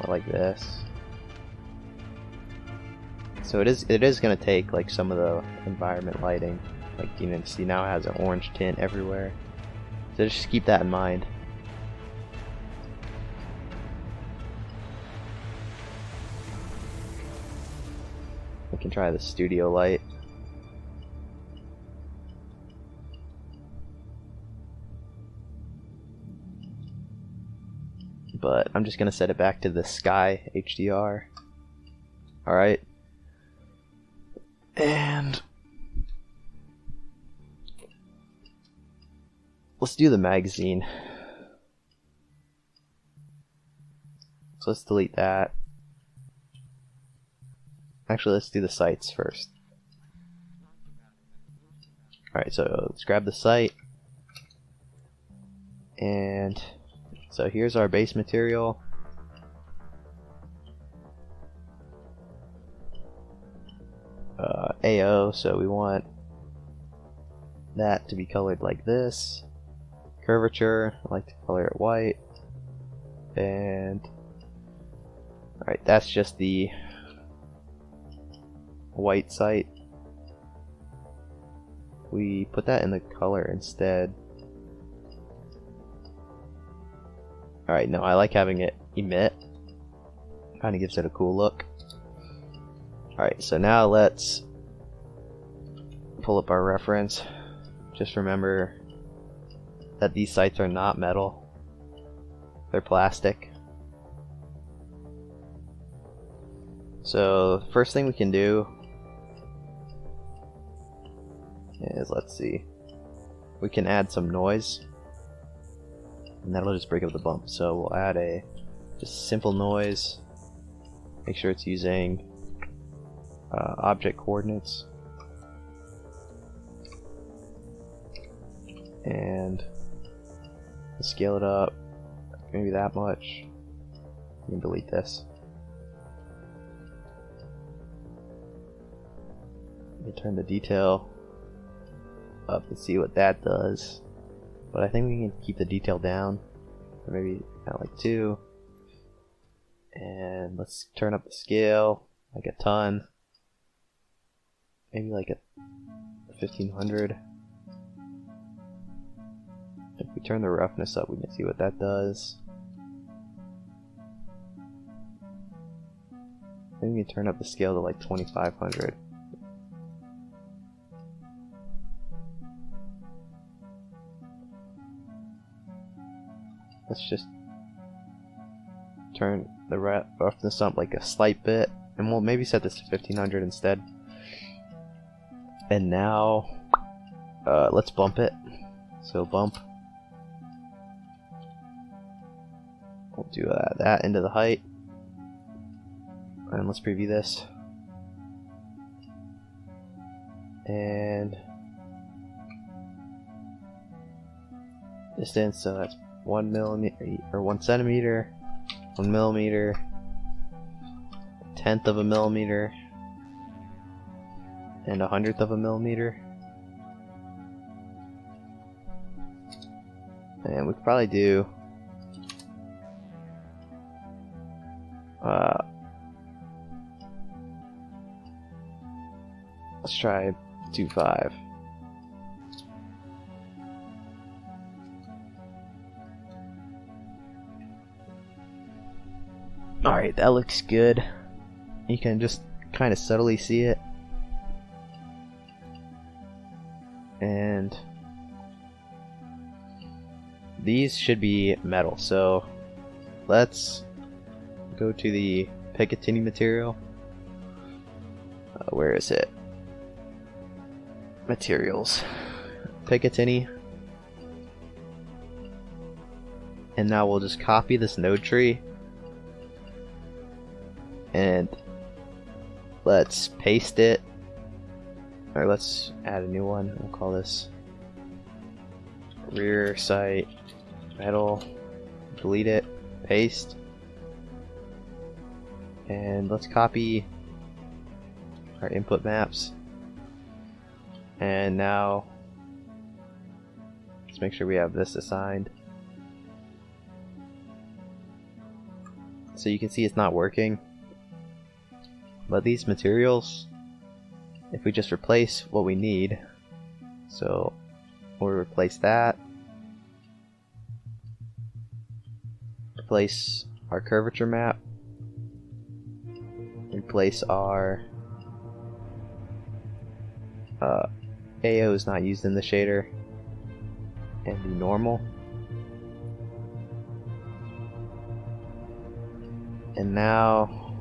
S1: or like this. So it is going to take like some of the environment lighting. Like, you know, see now it has an orange tint everywhere. So just keep that in mind. We can try the studio light. But I'm just gonna set it back to the sky HDR. Alright. And let's do the magazine. So let's delete that. Actually, let's do the sights first. Alright, so let's grab the sight. And so here's our base material. AO, so we want that to be colored like this. Curvature, I like to color it white. And alright, that's just the white sight. We put that in the color instead. Alright, no, I like having it emit. Kind of gives it a cool look. Alright, so now let's pull up our reference. Just remember that these sights are not metal. They're plastic. So, first thing we can do is, let's see, we can add some noise. And that'll just break up the bump. So we'll add a just simple noise. Make sure it's using object coordinates. And scale it up, maybe that much. You can delete this. Let me turn the detail up and see what that does. But I think we can keep the detail down, or maybe not like 2. And let's turn up the scale like a ton. Maybe like a 1500. If we turn the roughness up, we can see what that does. Maybe we can turn up the scale to like 2500. Let's just turn the roughness up like a slight bit, and we'll maybe set this to 1500 instead. And now let's bump it. So bump. We'll do that into the height. And let's preview this. And distance, so that's 1 millimeter or 1 centimeter, 1 millimeter, 1/10 of a millimeter, and 100th of a millimeter. And we could probably do let's try 2.5. Alright, that looks good. You can just kind of subtly see it. And these should be metal, so let's go to the Picatinny material. Where is it? Materials. Picatinny. And now we'll just copy this node tree. And let's paste it. Or let's add a new one. We'll call this rear sight metal. Delete it. Paste. And let's copy our input maps. And now let's make sure we have this assigned. So you can see it's not working. But these materials, if we just replace what we need, so we'll replace that, replace our curvature map, replace our AO is not used in the shader, and the normal. And now,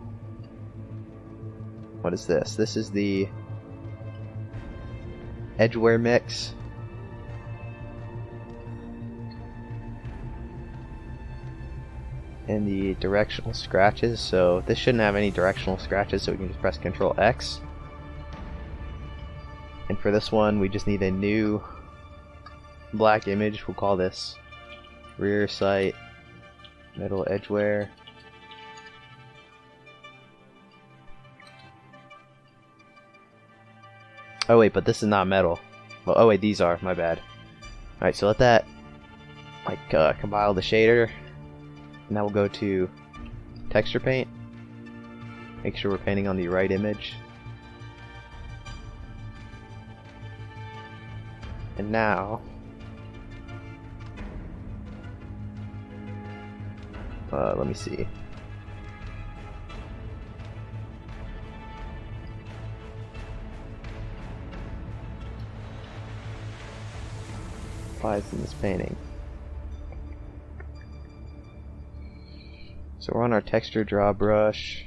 S1: what is this? This is the edgeware mix. And the directional scratches. So this shouldn't have any directional scratches, so we can just press Ctrl X. And for this one, we just need a new black image. We'll call this rear sight metal edgeware. Oh wait, but this is not metal. Well, oh wait, these are, my bad. Alright, so let that compile the shader. Now we'll go to texture paint. Make sure we're painting on the right image. And now let me see. Applies in this painting. So we're on our texture draw brush.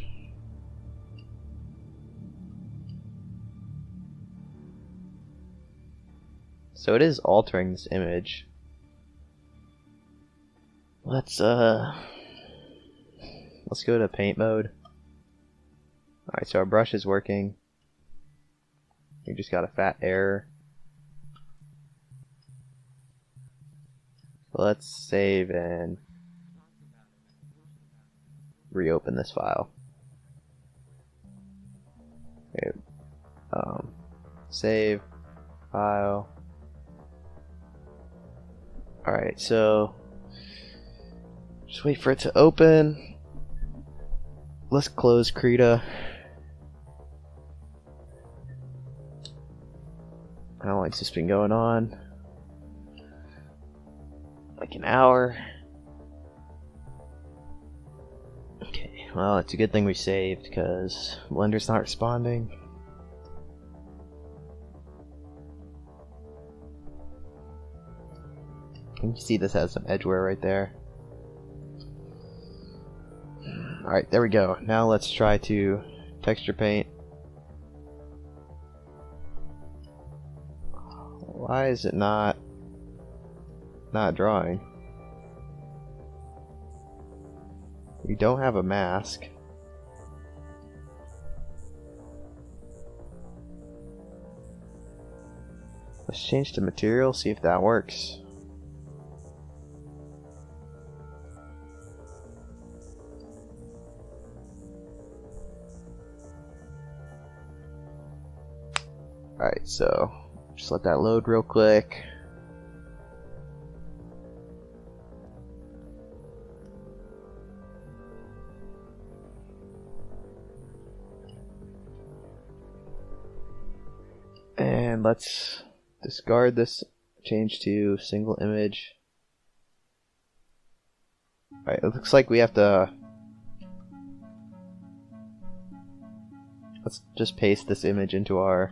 S1: So it is altering this image. Let's go to paint mode. Alright, so our brush is working. We just got a fat error. Let's save and reopen this file. Okay. Save file. Alright, so just wait for it to open. Let's close Krita. How long's this been going on? Like an hour. Okay, well, it's a good thing we saved because Blender's not responding. You can see this has some edgeware right there. Alright, there we go. Now let's try to texture paint. Why is it not drawing? We don't have a mask. Let's change to material, see if that works. Alright, so just let that load real quick. And let's discard this, change to single image. Alright, it looks like we have to... Let's just paste this image into our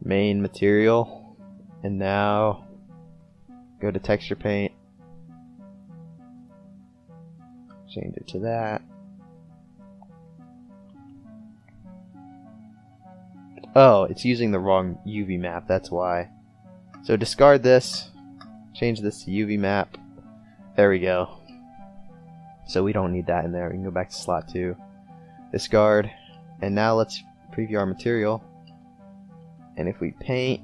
S1: main material. And now go to texture paint. Change it to that. Oh, it's using the wrong UV map, that's why. So discard this, change this to UV map. There we go. So we don't need that in there. We can go back to slot 2. Discard. And now let's preview our material. And if we paint,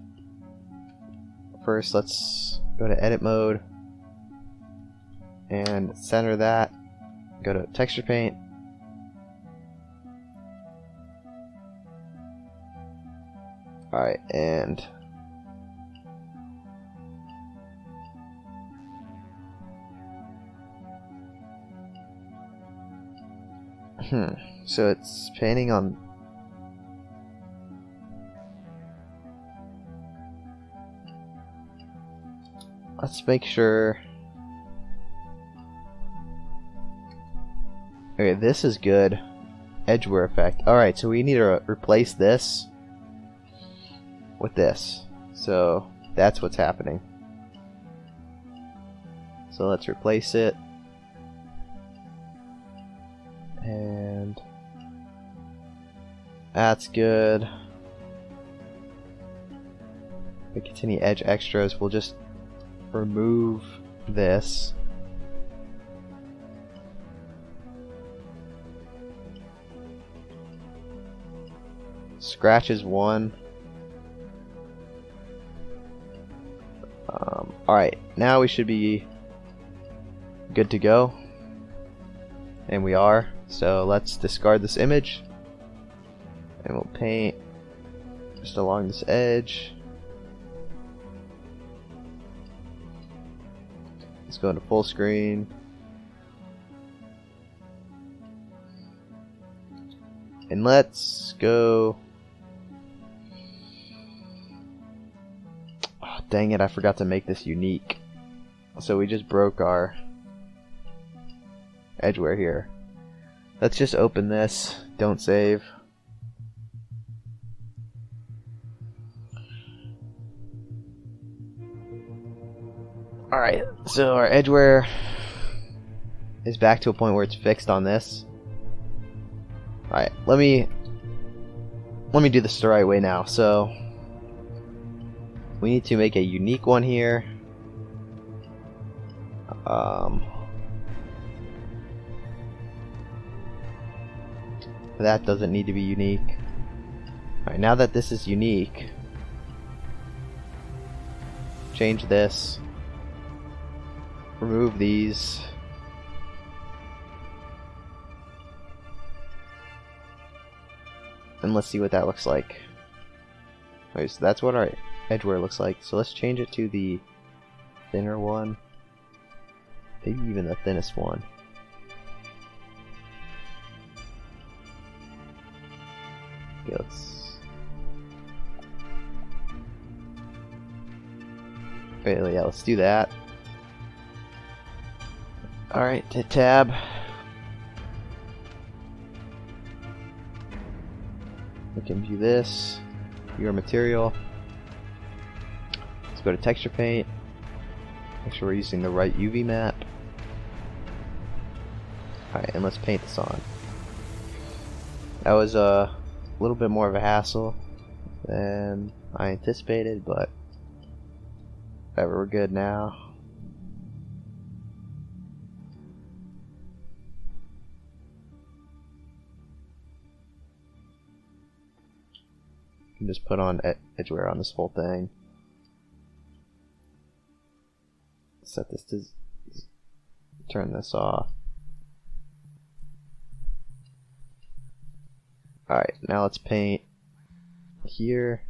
S1: first let's go to edit mode and center that. Go to texture paint. Alright, and so it's painting on let's make sure. Okay, this is good. Edgeware effect. Alright, so we need to replace this with this. So that's what's happening. So let's replace it. And that's good. If we continue edge extras, we'll just remove this. Scratches 1. Alright, now we should be good to go. And we are. So let's discard this image. And we'll paint just along this edge. Let's go into full screen. And let's go... Oh, dang it, I forgot to make this unique. So we just broke our edgeware here. Let's just open this. Don't save. Alright, so our edgeware is back to a point where it's fixed on this. Alright, let me do this the right way now. So we need to make a unique one here. That doesn't need to be unique. Alright, now that this is unique, change this, remove these, and let's see what that looks like. Okay, so that's what our edgeware looks like. So let's change it to the thinner one, maybe even the thinnest one. Okay, let's do that. Alright, hit tab. We can view this, view our material. Let's go to texture paint. Make sure we're using the right UV map. Alright, and let's paint this on. That was a little bit more of a hassle than I anticipated, but Whatever, we're good now. You can just put on edge wear on this whole thing. Set this to turn this off. Alright, now let's paint here.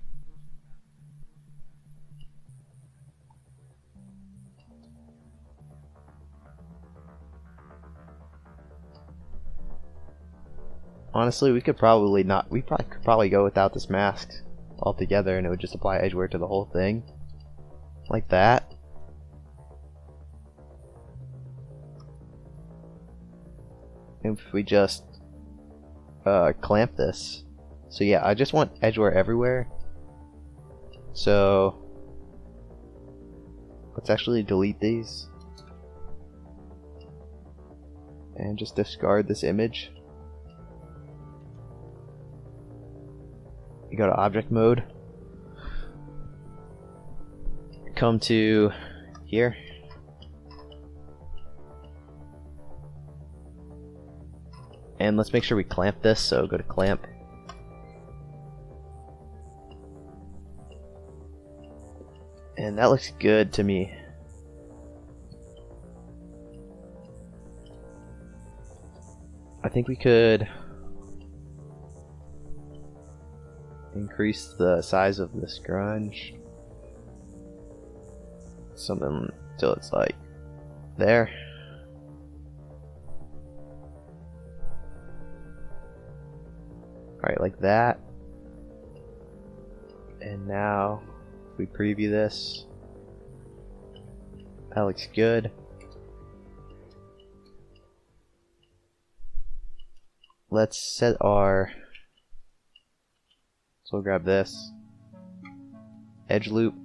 S1: Honestly, we could probably go without this mask altogether, and it would just apply edge wear to the whole thing. Like that. If we just clamp this. So yeah, I just want edge wear everywhere. So let's actually delete these and just discard this image. You go to object mode, come to here, and let's make sure we clamp this, so go to clamp, and that looks good to me. I think we could increase the size of this grunge something till it's like there. Alright, like that. And now if we preview this, that looks good. Let's set our, so we'll grab this edge loop.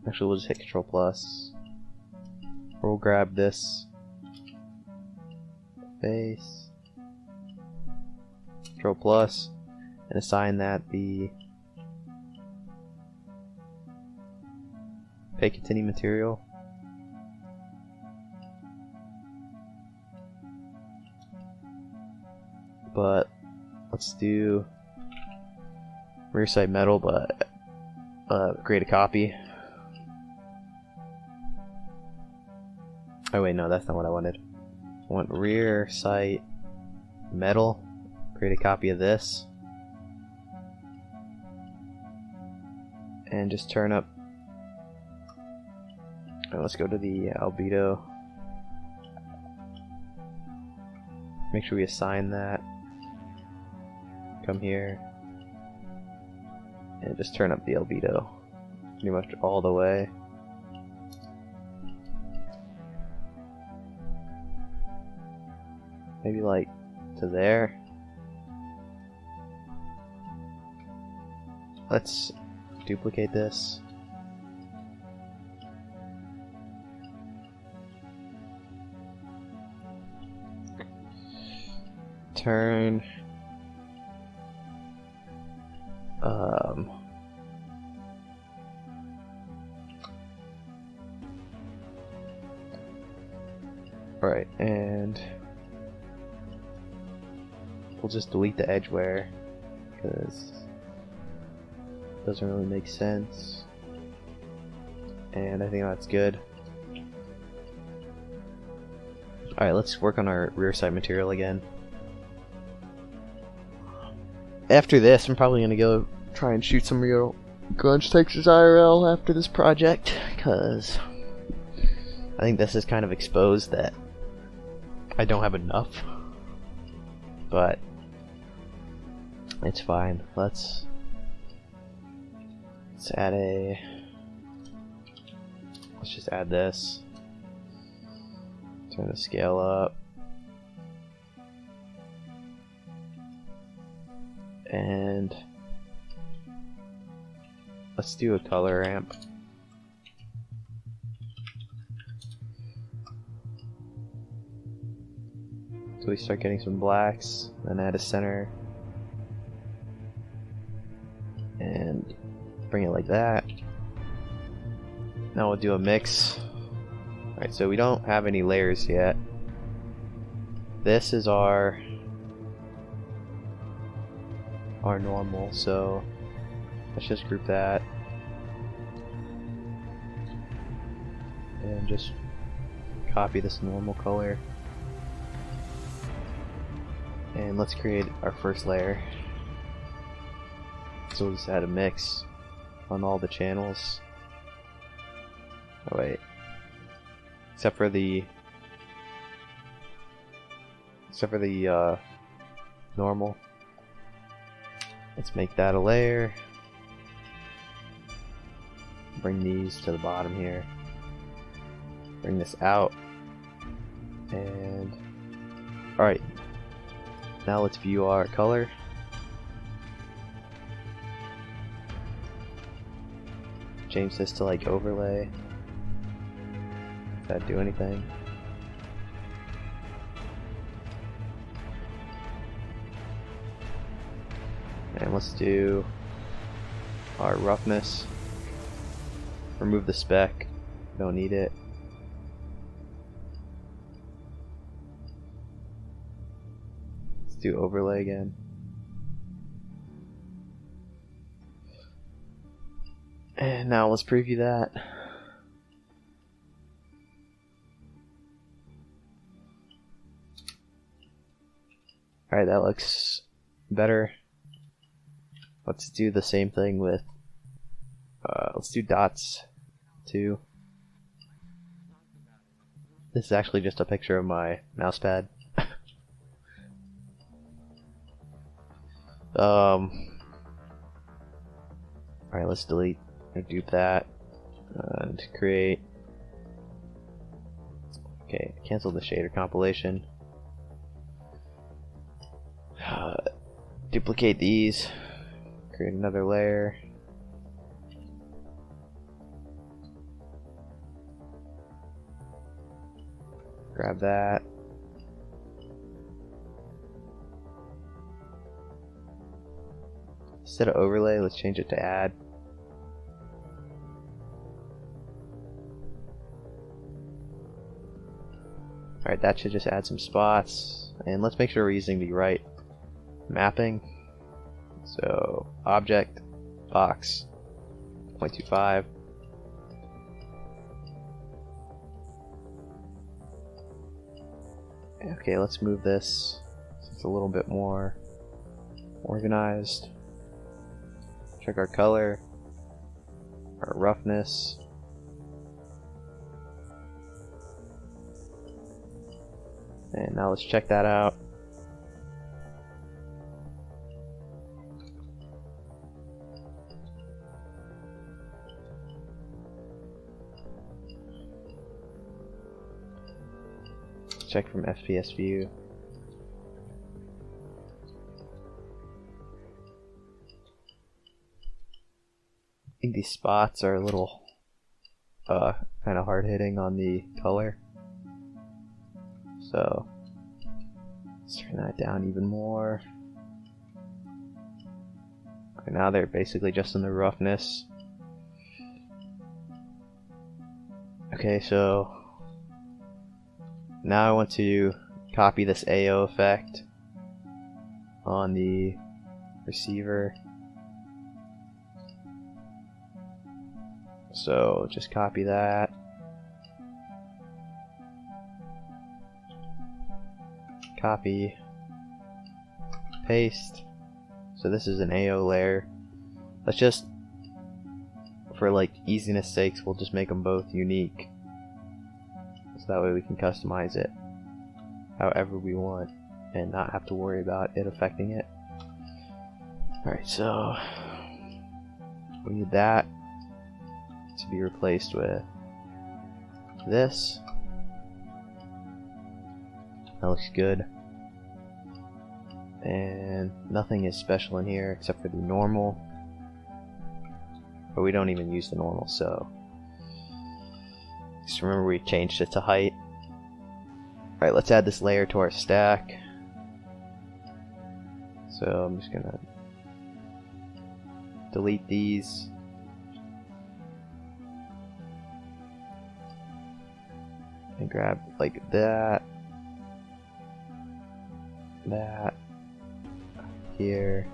S1: Actually, we'll just hit Control Plus. Or we'll grab this face, Control Plus, and assign that the pay continue material. But let's do rear side metal, but create a copy. Oh wait, no, that's not what I wanted. I want rear sight metal, create a copy of this, and just turn up, and let's go to the albedo, make sure we assign that, come here, and just turn up the albedo pretty much all the way. Maybe like to there. Let's duplicate this. Turn right, and we'll just delete the edge wear because it doesn't really make sense, and I think that's good. Alright, let's work on our rear side material again. After this, I'm probably going to go try and shoot some real grunge textures IRL after this project, because I think this is kind of exposed that I don't have enough, but it's fine. Let's add let's just add this, turn the scale up, and let's do a color ramp. So we start getting some blacks, then add a center, and bring it like that. Now we'll do a mix. Alright, so we don't have any layers yet. This is our normal, so let's just group that. And just copy this normal color. And let's create our first layer. So we'll just add a mix on all the channels. Oh wait. Except for the normal. Let's make that a layer. Bring these to the bottom here. Bring this out. And alright. Now let's view our color. Change this to like overlay. Does that do anything? And let's do our roughness. Remove the speck. Don't need it. Let's do overlay again. And now let's preview that. Alright, that looks better. Let's do the same thing with, let's do dots too. This is actually just a picture of my mousepad. Alright, let's delete or dupe that and create. Okay, cancel the shader compilation. Duplicate these. Create another layer. Grab that. Instead of overlay, let's change it to add. Alright, that should just add some spots. And let's make sure we're using the right mapping. So, object, box, 0.25. Okay, let's move this so it's a little bit more organized. Check our color, our roughness. And now let's check that out. Check from FPS view. I think these spots are a little kind of hard hitting on the color. So let's turn that down even more. Okay, now they're basically just in the roughness. Okay, so now I want to copy this AO effect on the receiver. So just copy that. Copy. Paste. So this is an AO layer. Let's just, for like easiness sakes, we'll just make them both unique. So that way we can customize it however we want and not have to worry about it affecting it. Alright, so we need that to be replaced with this. That looks good. And nothing is special in here except for the normal. But we don't even use the normal, so just remember we changed it to height. Alright, let's add this layer to our stack. So I'm just gonna delete these. And grab like that, here,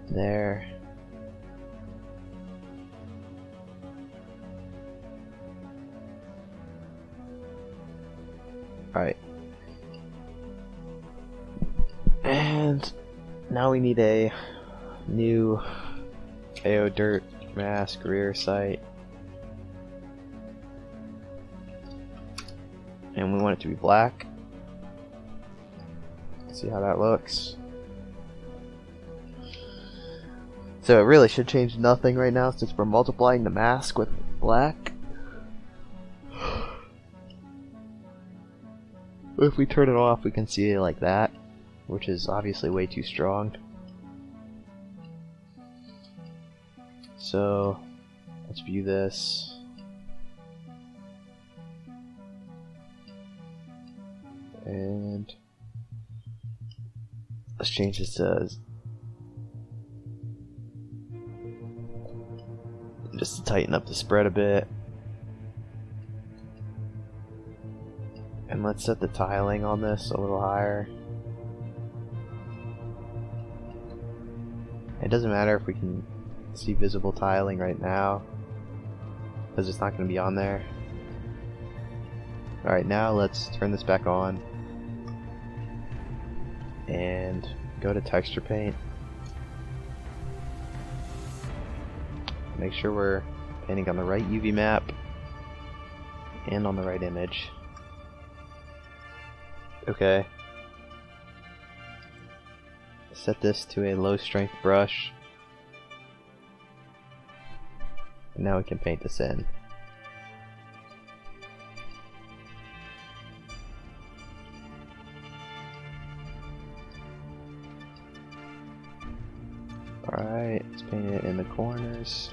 S1: there. Alright. And now we need a new AO dirt mask rear sight. And we want it to be black. See how that looks. So it really should change nothing right now since we're multiplying the mask with black. If we turn it off, we can see it like that, which is obviously way too strong. So let's view this. And let's change this to just to tighten up the spread a bit. And let's set the tiling on this a little higher. It doesn't matter if we can see visible tiling right now, because it's not going to be on there. Alright, now let's turn this back on and go to texture paint. Make sure we're painting on the right UV map and on the right image. Okay. Set this to a low strength brush. And now we can paint this in. Alright, let's paint it in the corners.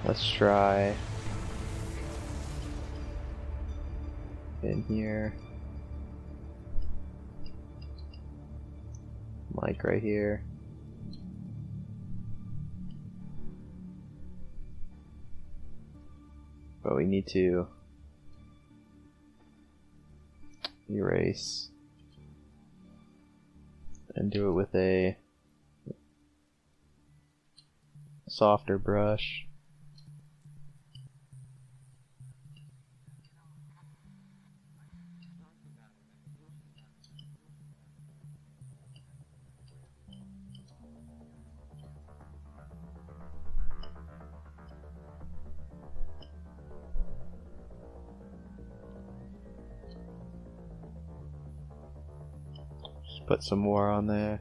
S1: Let's try in here, like right here. But we need to erase and do it with a softer brush. Put some more on there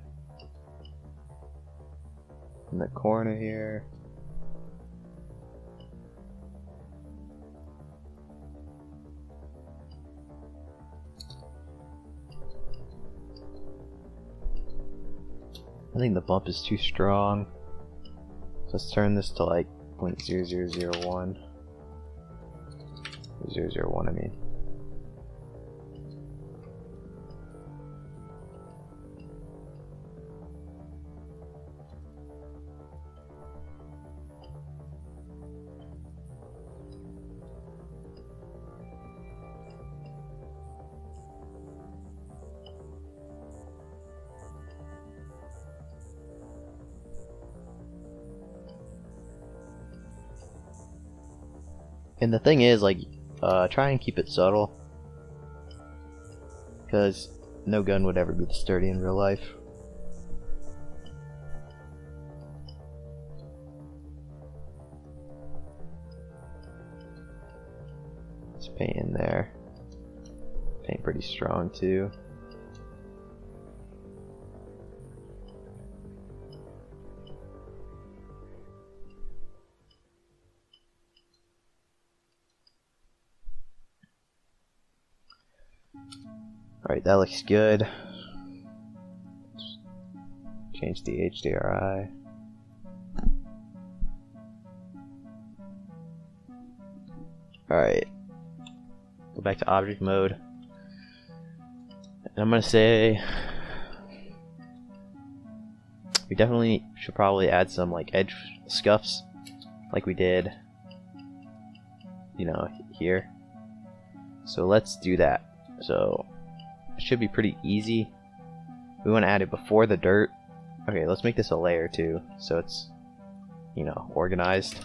S1: in the corner here. I think the bump is too strong. So let's turn this to like 0.0001. 001, I mean. And the thing is, like, try and keep it subtle, because no gun would ever be this sturdy in real life. Let's paint in there. Paint pretty strong too. Alright, that looks good. Change the HDRI. Alright, go back to object mode. And I'm gonna say we definitely should probably add some like edge scuffs like we did, you know, here. So let's do that. So it should be pretty easy. We want to add it before the dirt. Okay, let's make this a layer too, so it's, you know, organized.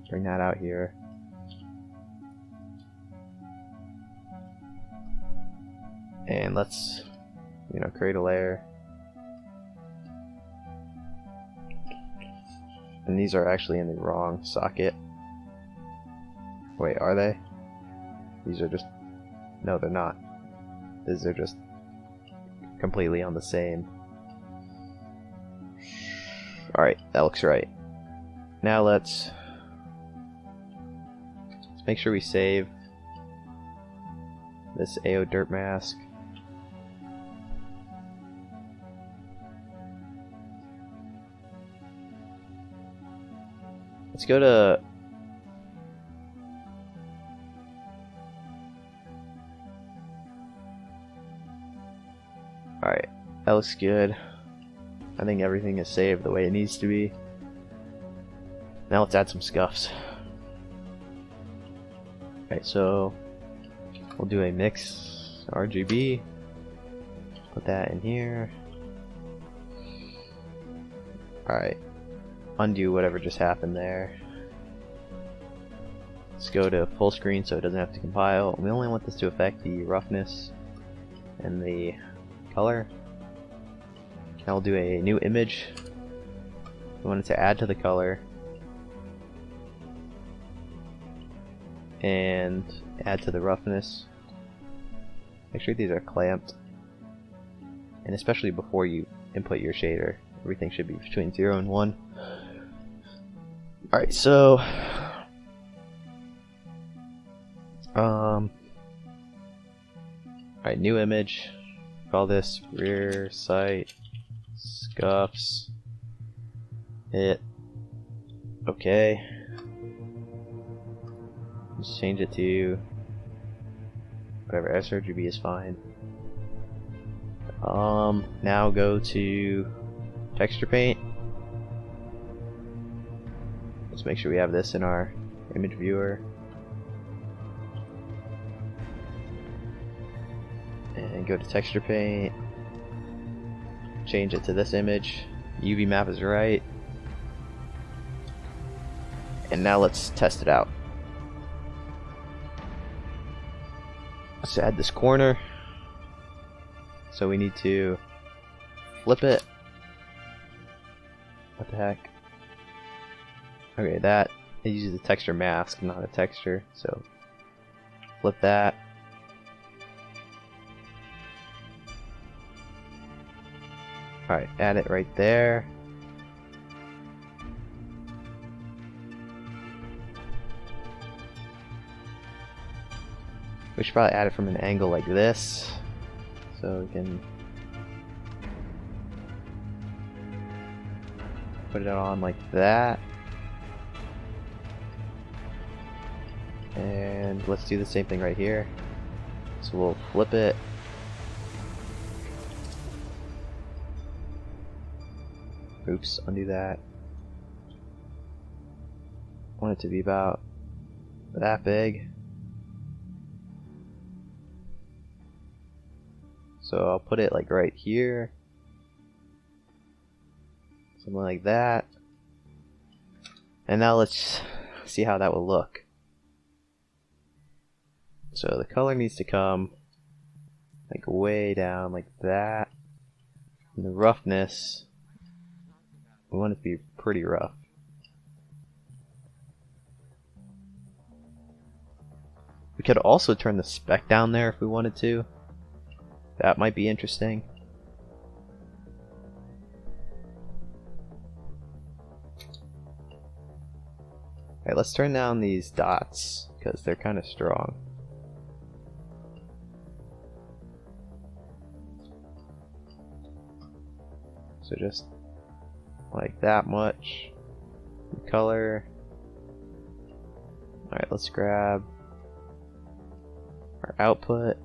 S1: Bring that out here. And let's, you know, create a layer. And these are actually in the wrong socket. Wait, are they? These are just... No, they're not. These are just completely on the same. Alright, that looks right. Now let's make sure we save this AO dirt mask. Let's go to alright, that looks good. I think everything is saved the way it needs to be. Now let's add some scuffs. Okay, so we'll do a mix RGB. Put that in here. Alright. Undo whatever just happened there. Let's go to full screen so it doesn't have to compile. We only want this to affect the roughness and the color. Now we'll do a new image. We want it to add to the color and add to the roughness. Make sure these are clamped, and especially before you input your shader, everything should be between 0 and 1. Alright, so alright, new image. Call this rear sight scuffs. Hit okay. Just change it to whatever, sRGB is fine. Now go to texture paint. Let's make sure we have this in our image viewer. And go to texture paint. Change it to this image. UV map is right. And now let's test it out. Let's add this corner. So we need to flip it. What the heck? Okay, that it uses a texture mask, not a texture. So flip that. Alright, add it right there. We should probably add it from an angle like this, so we can put it on like that. And let's do the same thing right here. So we'll flip it. Oops, undo that. I want it to be about that big. So I'll put it like right here. Something like that. And now let's see how that will look. So the color needs to come like way down like that. And the roughness, we want it to be pretty rough. We could also turn the spec down there if we wanted to. That might be interesting. Alright, let's turn down these dots because they're kind of strong. So just like that much. The color. Alright, let's grab our output.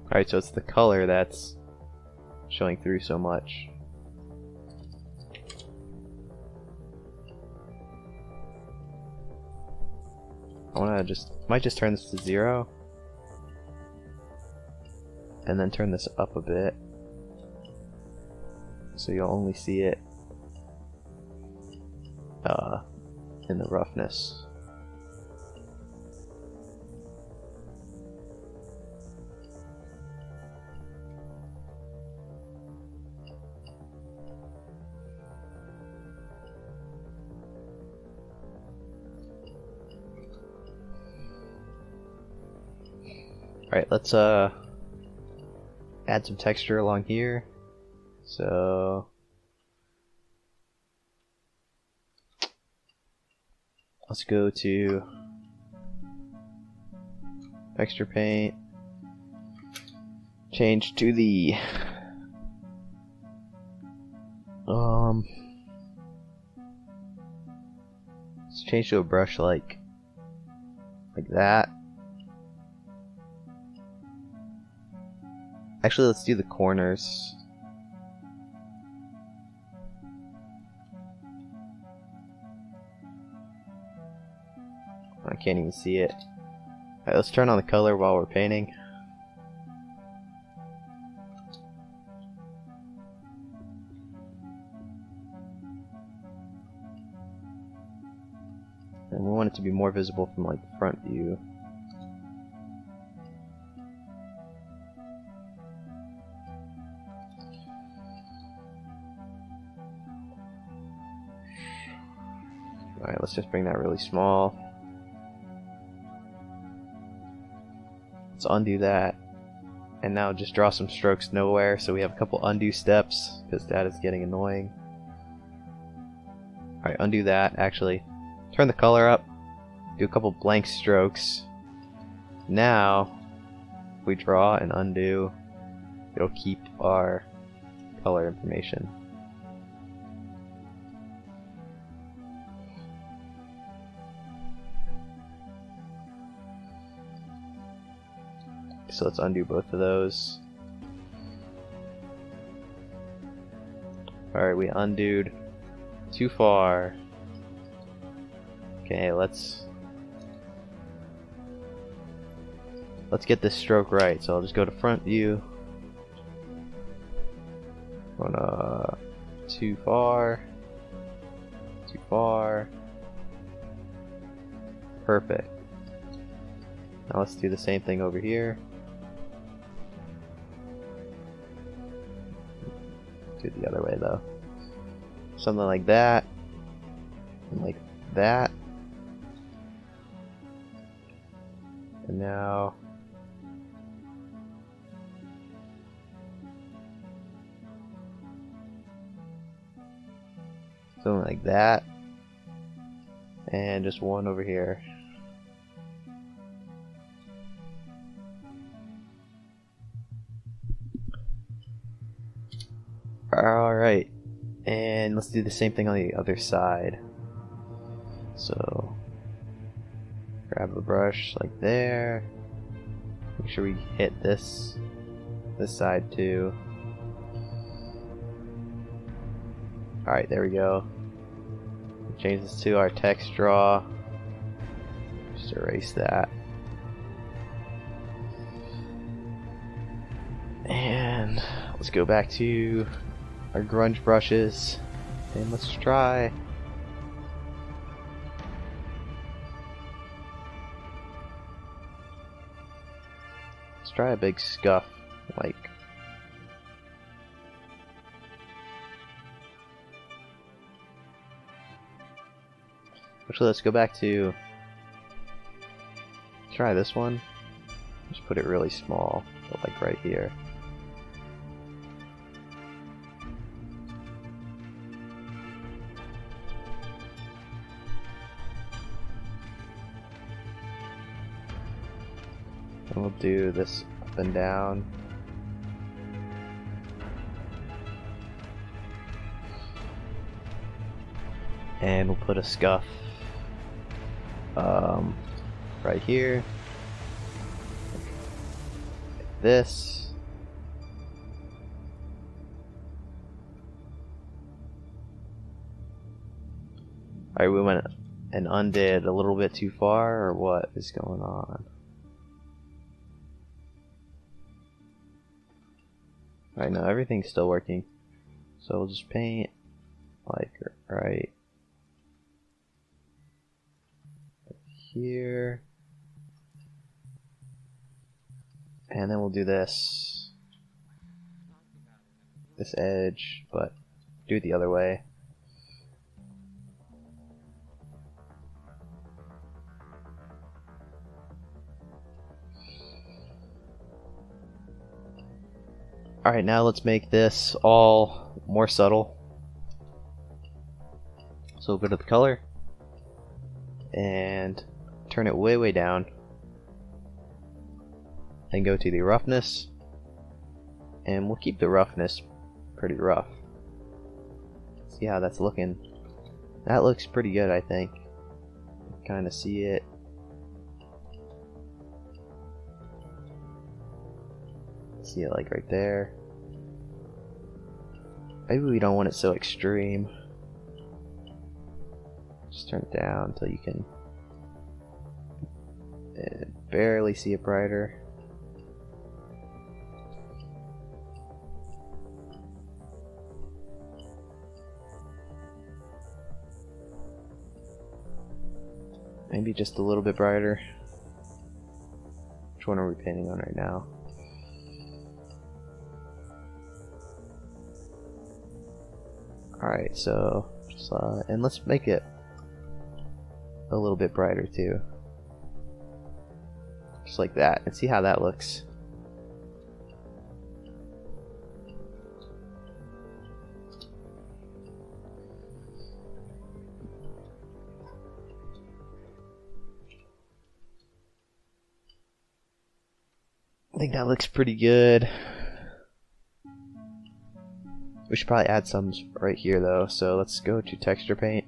S1: Alright, so it's the color that's showing through so much. I wanna might just turn this to 0. And then turn this up a bit. So you'll only see it in the roughness. Alright, let's add some texture along here. So let's go to texture paint, change to the let's change to a brush like that. Actually, let's do the corners. I can't even see it. Alright, let's turn on the color while we're painting. And we want it to be more visible from like the front view. Alright, let's just bring that really small. Let's undo that. And now just draw some strokes nowhere so we have a couple undo steps because that is getting annoying. Alright, undo that. Actually, turn the color up. Do a couple blank strokes. Now, if we draw and undo, it'll keep our color information. So let's undo both of those. Alright, we undoed too far. Okay, let's get this stroke right. So I'll just go to front view. Too far. Too far. Perfect. Now let's do the same thing over here. Do it the other way though. Something like that. And like that. And now something like that. And just one over here. Alright, and let's do the same thing on the other side. So, grab a brush like there. Make sure we hit this side too. Alright, there we go. Change this to our text draw. Just erase that. And let's go back to our grunge brushes and let's try a big scuff. Like, actually, let's go back to try this one. Just put it really small, but like right here. And we'll do this up and down. And we'll put a scuff right here. Like this. Alright, we went and undid a little bit too far, or what is going on? Alright, no, everything's still working. So we'll just paint like right here. And then we'll do this edge, but do it the other way. Alright, now let's make this all more subtle. So we'll go to the color and turn it way down. Then go to the roughness, and we'll keep the roughness pretty rough. See how that's looking. That looks pretty good, I think. Kind of see it. See it like right there. Maybe we don't want it so extreme. Just turn it down until you can barely see it brighter. Maybe just a little bit brighter. Which one are we painting on right now? Alright, so just, and let's make it a little bit brighter too. Just like that, and see how that looks. I think that looks pretty good. We should probably add some right here though, so let's go to texture paint.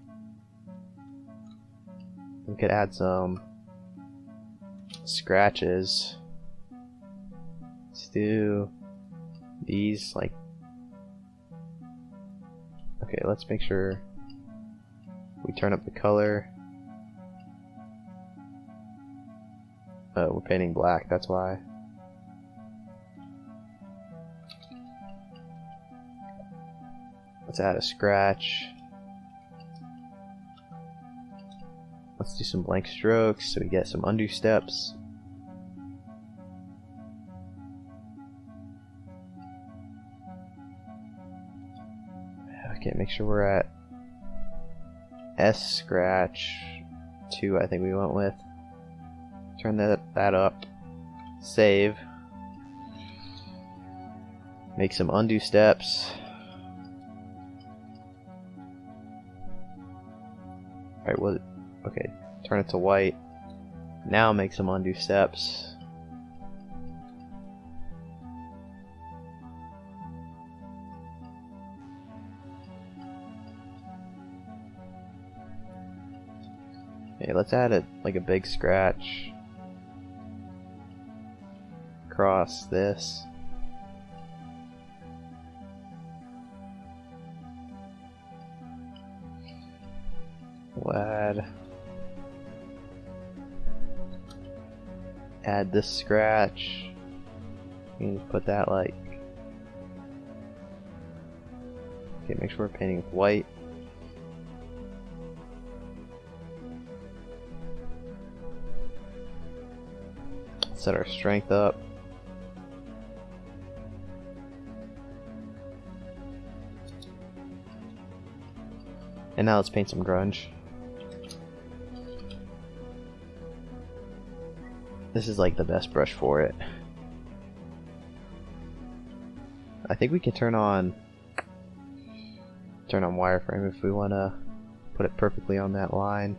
S1: We could add some scratches. Let's do these like, okay, let's make sure we turn up the color. Oh, we're painting black, that's why. Let's add a scratch. Let's do some blank strokes so we get some undo steps. Okay, make sure we're at S scratch 2, I think we went with. Turn that up. Save. Make some undo steps. Alright, okay, turn it to white. Now make some undo steps. Okay, let's add like a big scratch across this. We'll add this scratch. You can just put that like, okay, make sure we're painting with white. Set our strength up. And now let's paint some grunge. This is like the best brush for it. I think we can turn on wireframe if we want to put it perfectly on that line.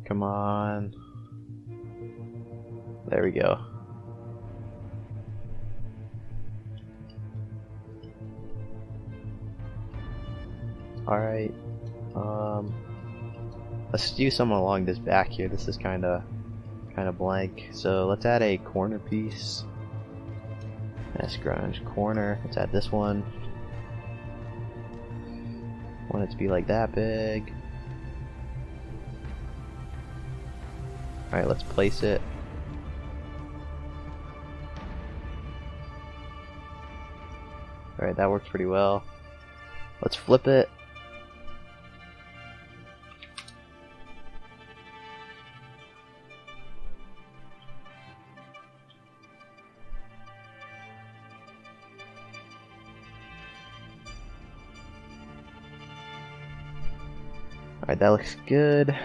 S1: Come on. There we go. Alright. Let's do some along this back here. This is kinda blank. So let's add a corner piece. That's grunge corner. Let's add this one. Want it to be like that big. Alright, let's place it. Alright, that works pretty well. Let's flip it. Alright, that looks good.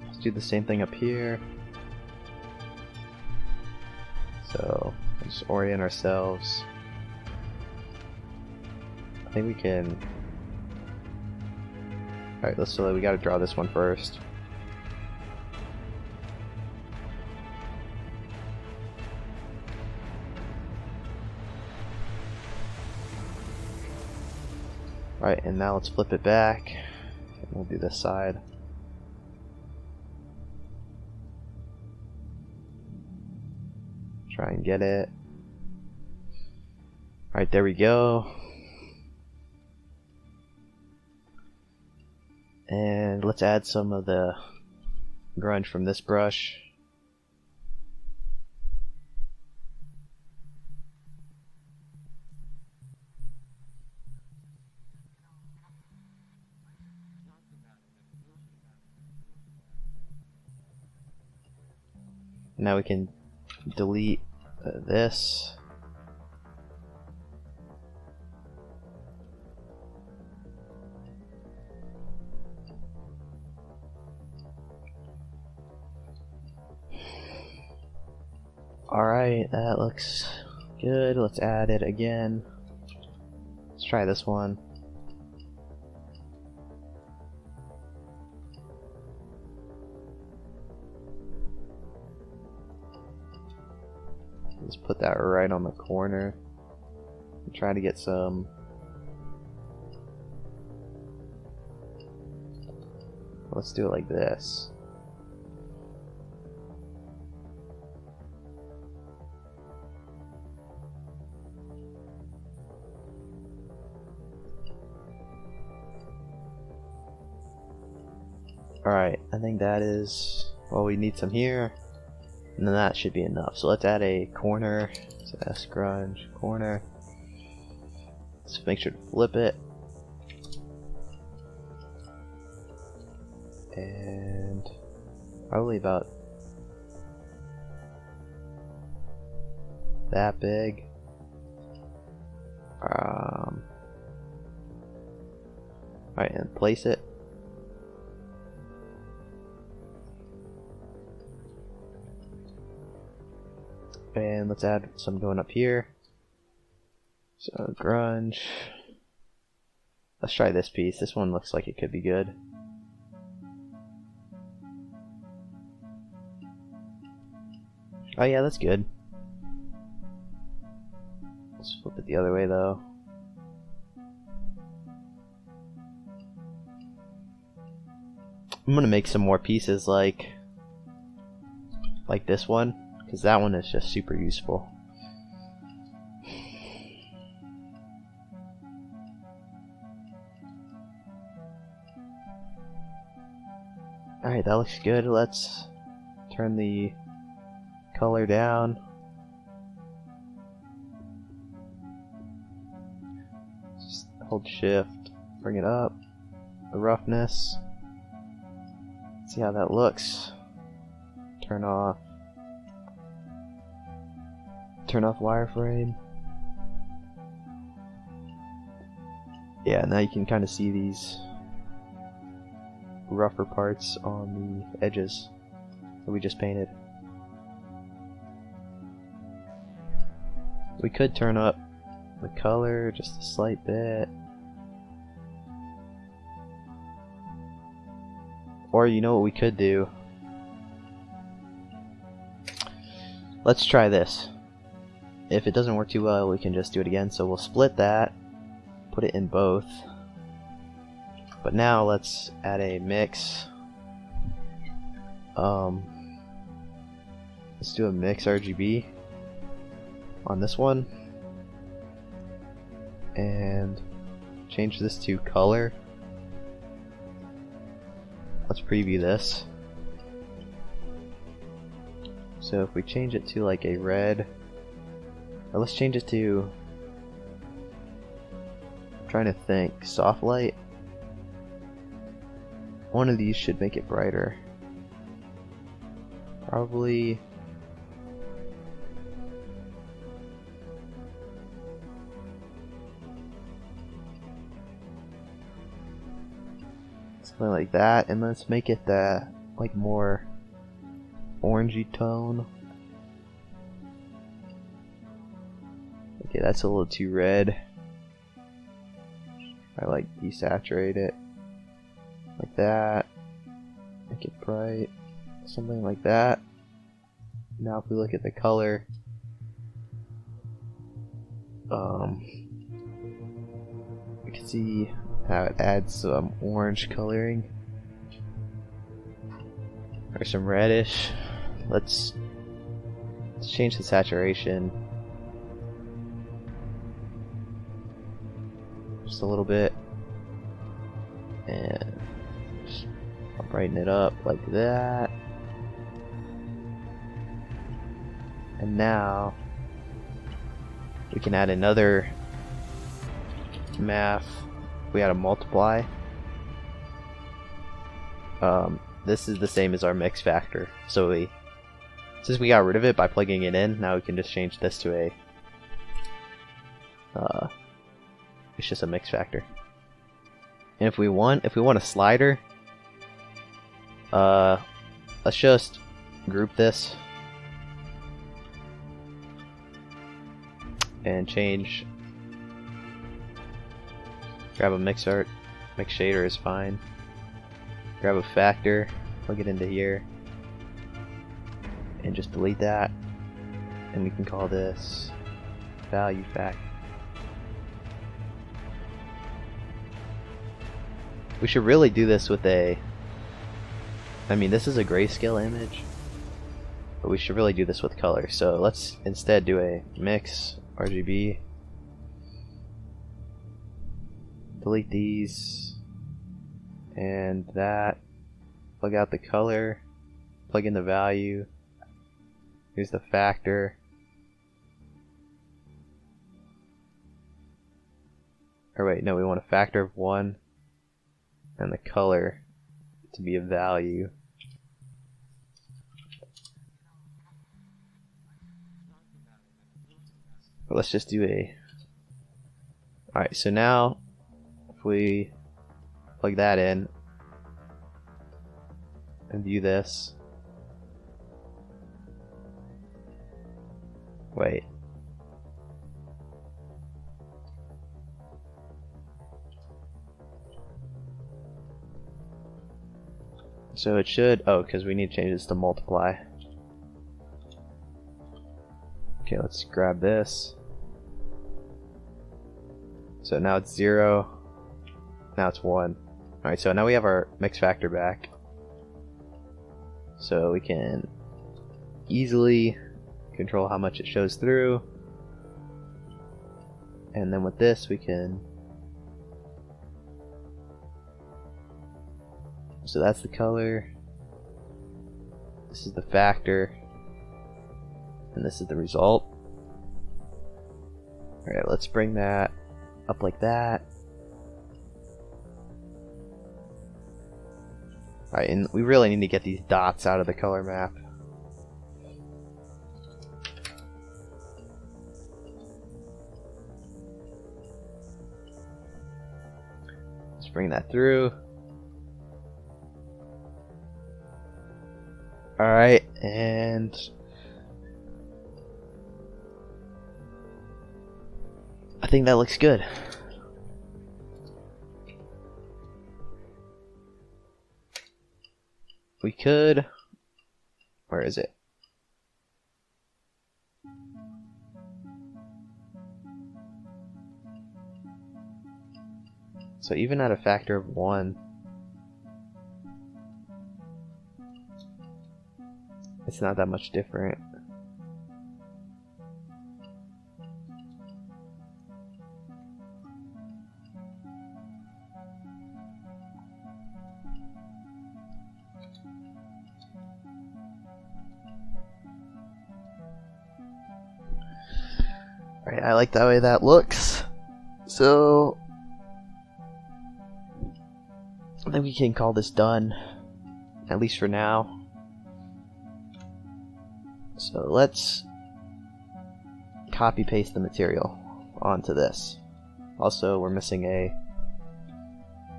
S1: Let's do the same thing up here. So, let's orient ourselves. I think we can... Alright, so we gotta draw this one first. Alright, and now let's flip it back. We'll do this side. Try and get it. Alright, there we go. And let's add some of the grunge from this brush. Now we can delete this. Alright, that looks good. Let's add it again. Let's try this one. Just put that right on the corner. I'm trying to get some. Let's do it like this. Alright, I think that is, well, we need some here, and then that should be enough. So let's add a corner, so S grunge, corner. Let's make sure to flip it. And probably about that big. Alright, and place it. And let's add some going up here. So grunge. Let's try this piece. This one looks like it could be good. Oh yeah, that's good. Let's flip it the other way though. I'm gonna make some more pieces like this one, because that one is just super useful. Alright, that looks good. Let's turn the color down. Just hold shift, bring it up, the roughness. See how that looks. Turn off wireframe. Yeah, now you can kind of see these rougher parts on the edges that we just painted. We could turn up the color just a slight bit. Or you know what we could do? Let's try this. If it doesn't work too well, we can just do it again. So we'll split that, put it in both. But now let's add a mix. Let's do a mix RGB on this one. And change this to color. Let's preview this. So if we change it to like a red, or let's change it to, I'm trying to think, soft light. One of these should make it brighter. Probably something like that, and let's make it that like more orangey tone. Okay, that's a little too red. I like desaturate it like that, make it bright, something like that. Now if we look at the color, we can see how it adds some orange coloring or some reddish. Let's change the saturation just a little bit, and I'll brighten it up like that. And now we can add another math. We add a multiply. This is the same as our mix factor. So since we got rid of it by plugging it in, now we can just change this to a it's just a mix factor. And if we want a slider, let's just group this and change. Grab a mix shader is fine. Grab a factor, plug it into here, and just delete that. And we can call this value factor. We should really do this with a, I mean, this is a grayscale image, but we should really do this with color. So let's instead do a mix RGB. Delete these and that. Plug out the color. Plug in the value. Here's the factor. Or wait, no, we want a factor of 1 and the color to be a value. But let's just do a... Alright, so now if we plug that in and view this. Wait. So it should, oh, because we need to change this to multiply. Okay, let's grab this. So now it's 0. Now it's 1. Alright, so now we have our mix factor back. So we can easily control how much it shows through. And then with this we can... So that's the color. This is the factor. And this is the result. Alright, let's bring that up like that. Alright, and we really need to get these dots out of the color map. Let's bring that through. Alright, and I think that looks good. we could, where is it? So even at a factor of 1, it's not that much different. Alright, I like the way that looks. So I think we can call this done, at least for now. So let's copy paste the material onto this. Also, we're missing a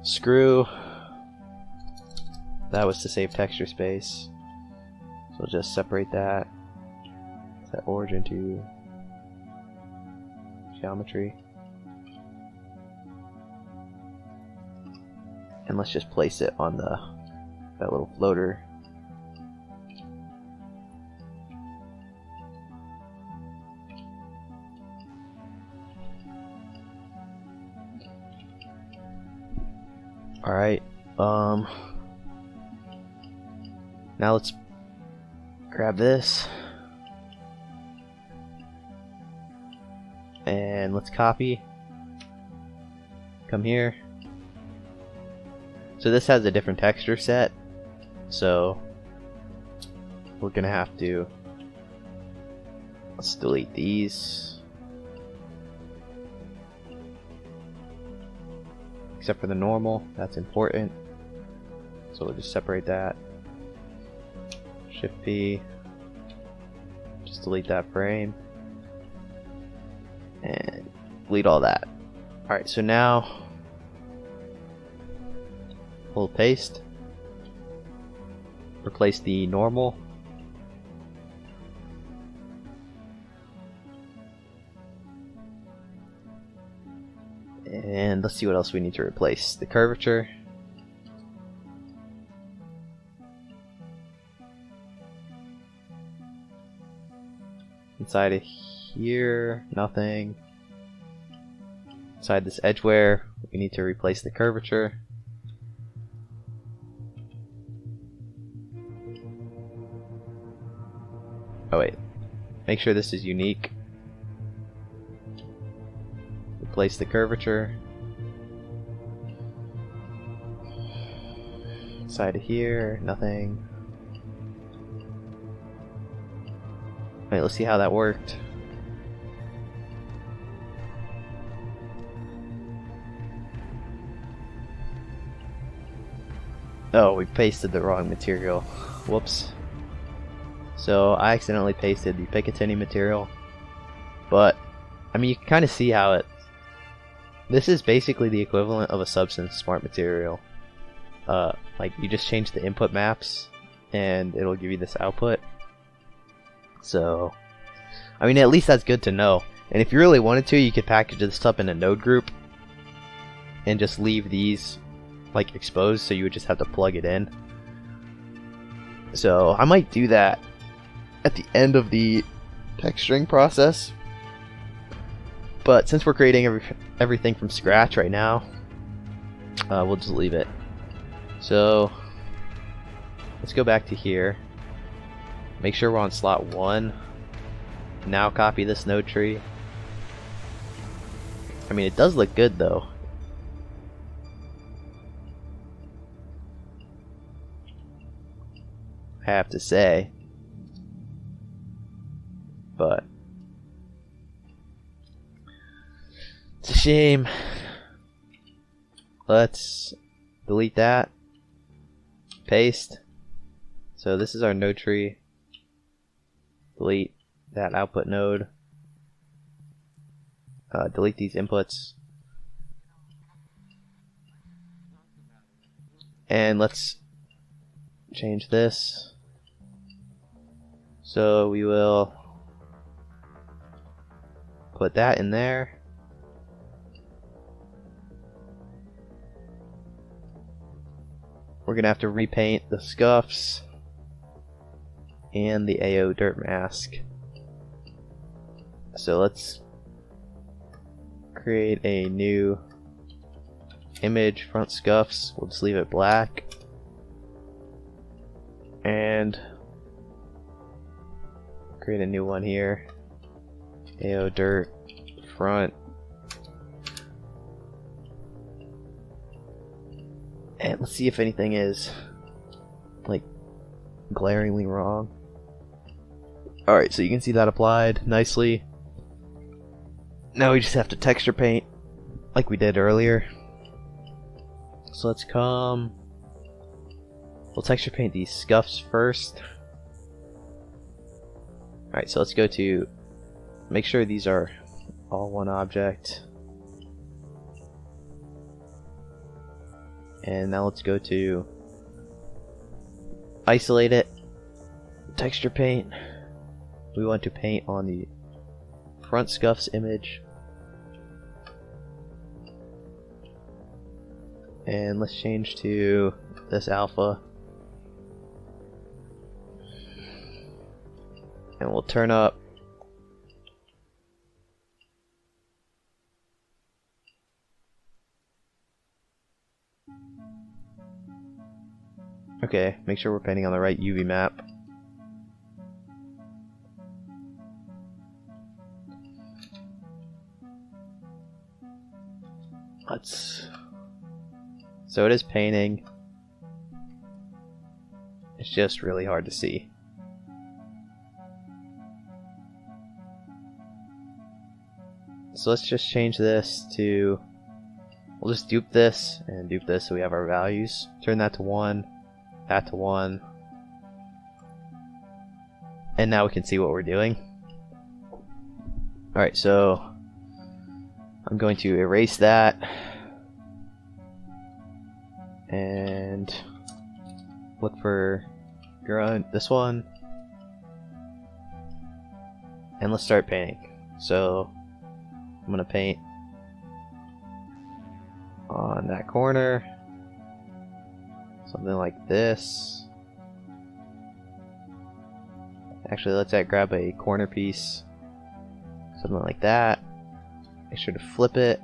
S1: screw. That was to save texture space. So we'll just separate that. Set origin to geometry. And let's just place it on that little floater. Alright, now let's grab this and let's copy, come here. So this has a different texture set, so we're gonna have to, let's delete these. Except for the normal, that's important. So we'll just separate that. Shift P. Just delete that frame. And delete all that. Alright, so now we'll paste. Replace the normal. And let's see what else we need to replace. The curvature. Inside of here, nothing. Inside this edgeware, we need to replace the curvature. Oh wait, make sure this is unique. Replace the curvature. Side of here, nothing. Alright, let's see how that worked. Oh, we pasted the wrong material. Whoops. So I accidentally pasted the Picatinny material. But, I mean, you can kind of see how it... This is basically the equivalent of a Substance Smart material. Like, you just change the input maps, and it'll give you this output. So, I mean, at least that's good to know. And if you really wanted to, you could package this up in a node group, and just leave these, like, exposed, so you would just have to plug it in. So, I might do that at the end of the texturing process. But since we're creating everything from scratch right now, we'll just leave it. So let's go back to here. Make sure we're on slot 1. Now copy this node tree. I mean, it does look good though. I have to say. But it's a shame. Let's delete that. Paste. So this is our node tree. Delete that output node. Delete these inputs. And let's change this. So we will put that in there. we're gonna have to repaint the scuffs and the AO dirt mask. So let's create a new image, front scuffs. We'll just leave it black. And create a new one here. AO dirt front. And let's see if anything is like glaringly wrong. Alright, so you can see that applied nicely. Now we just have to texture paint like we did earlier. So let's we'll texture paint these scuffs first. Alright, so let's go to, make sure these are all one object. And now let's go to isolate it, texture paint. We want to paint on the front scuffs image. And let's change to this alpha. And we'll turn up okay, make sure we're painting on the right UV map. So it is painting. It's just really hard to see. So let's just change this to, we'll just dupe this and dupe this so we have our values. Turn that to 1, that to 1. And now we can see what we're doing. Alright, so I'm going to erase that. And look for this one. And let's start painting. So I'm gonna paint on that corner, something like this. Actually, let's grab a corner piece, something like that. Make sure to flip it.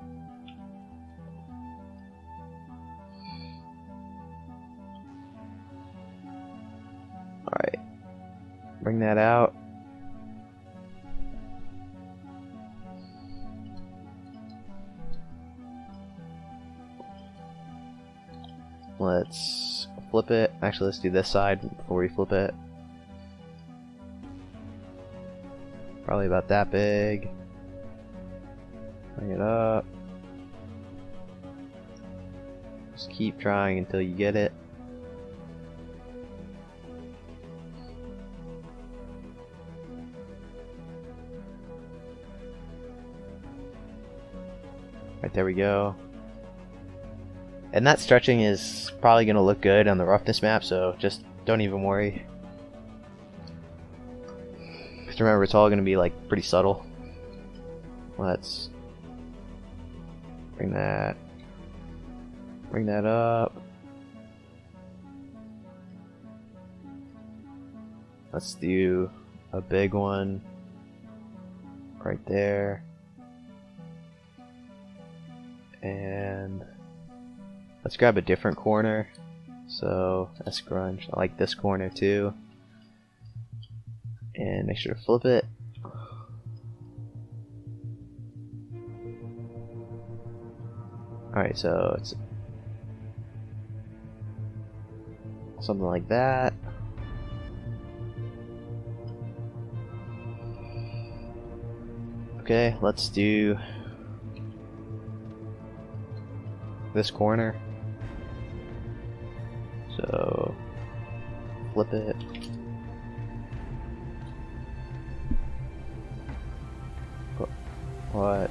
S1: Alright, bring that out. Let's flip it. Actually, let's do this side before we flip it. Probably about that big. Bring it up. Just keep trying until you get it. Right, there we go. And that stretching is probably going to look good on the roughness map, so just don't even worry. Just remember, it's all going to be like pretty subtle. Let's bring that up. Let's do a big one right there. And let's grab a different corner. So that's grunge. I like this corner too. And make sure to flip it. Alright, so it's something like that. Okay, let's do this corner. So flip it. What?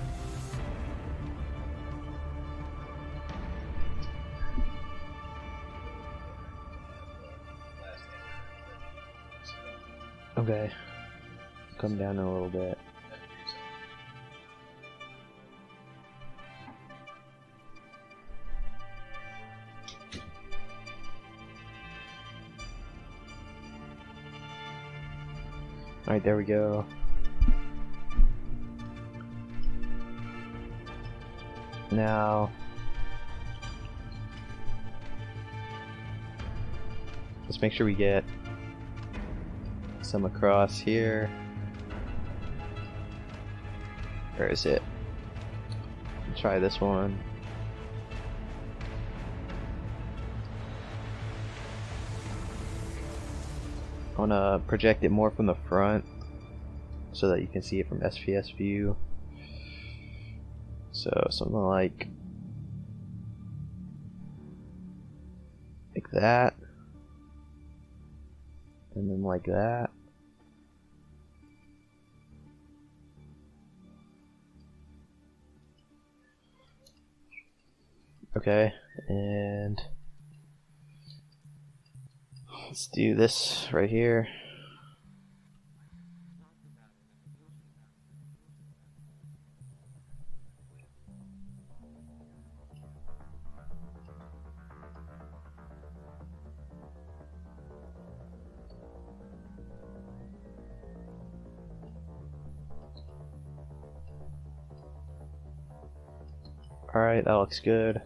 S1: Okay. Come down a little bit. Alright, there we go. Now, let's make sure we get some across here. Where is it? Try this one. I want to project it more from the front so that you can see it from SPS view. So something like that, and then like that. Okay, and let's do this right here. Alright, that looks good.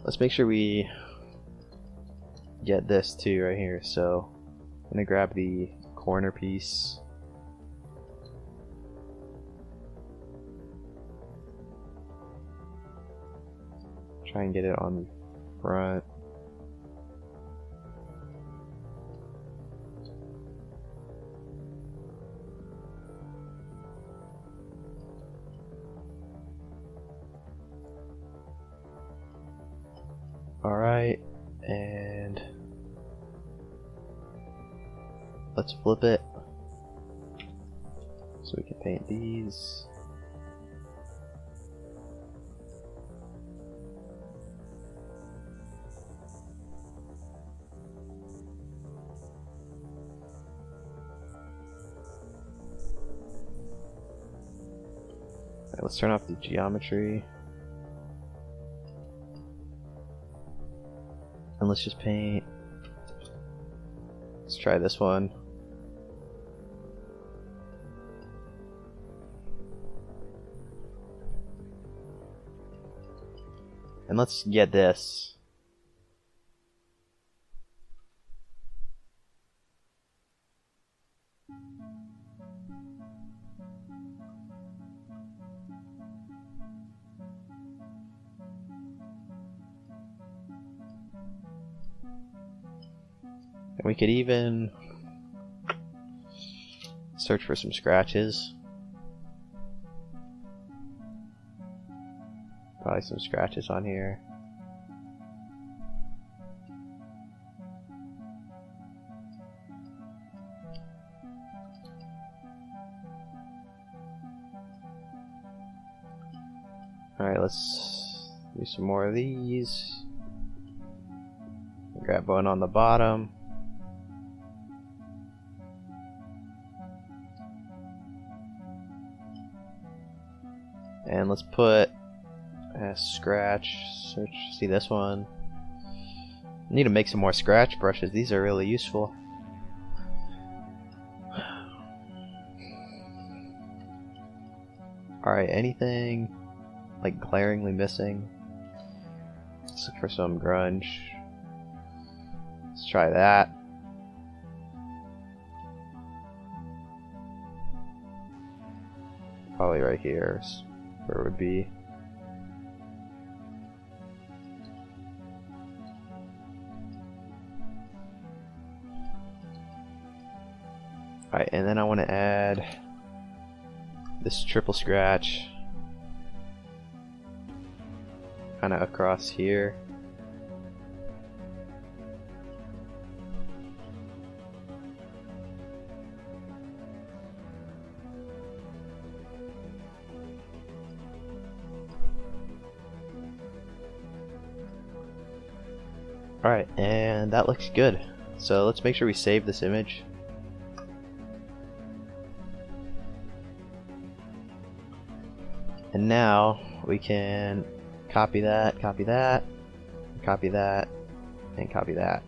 S1: Let's make sure we get this too right here. So I'm gonna grab the corner piece. Try and get it on the front. Alright, and let's flip it so we can paint these. Alright, let's turn off the geometry. And let's just paint. Let's try this one. And let's get this. And we could even search for some scratches. Probably some scratches on here. Alright, let's do some more of these. Grab one on the bottom. And let's put a scratch. Search, see this one. I need to make some more scratch brushes. These are really useful. Alright, anything like glaringly missing? Let's look for some grunge. Let's try that. Probably right here is where it would be. Alright, and then I want to add this triple scratch kind of across here. Alright, and that looks good. So let's make sure we save this image. And now we can copy that, copy that, copy that, and copy that.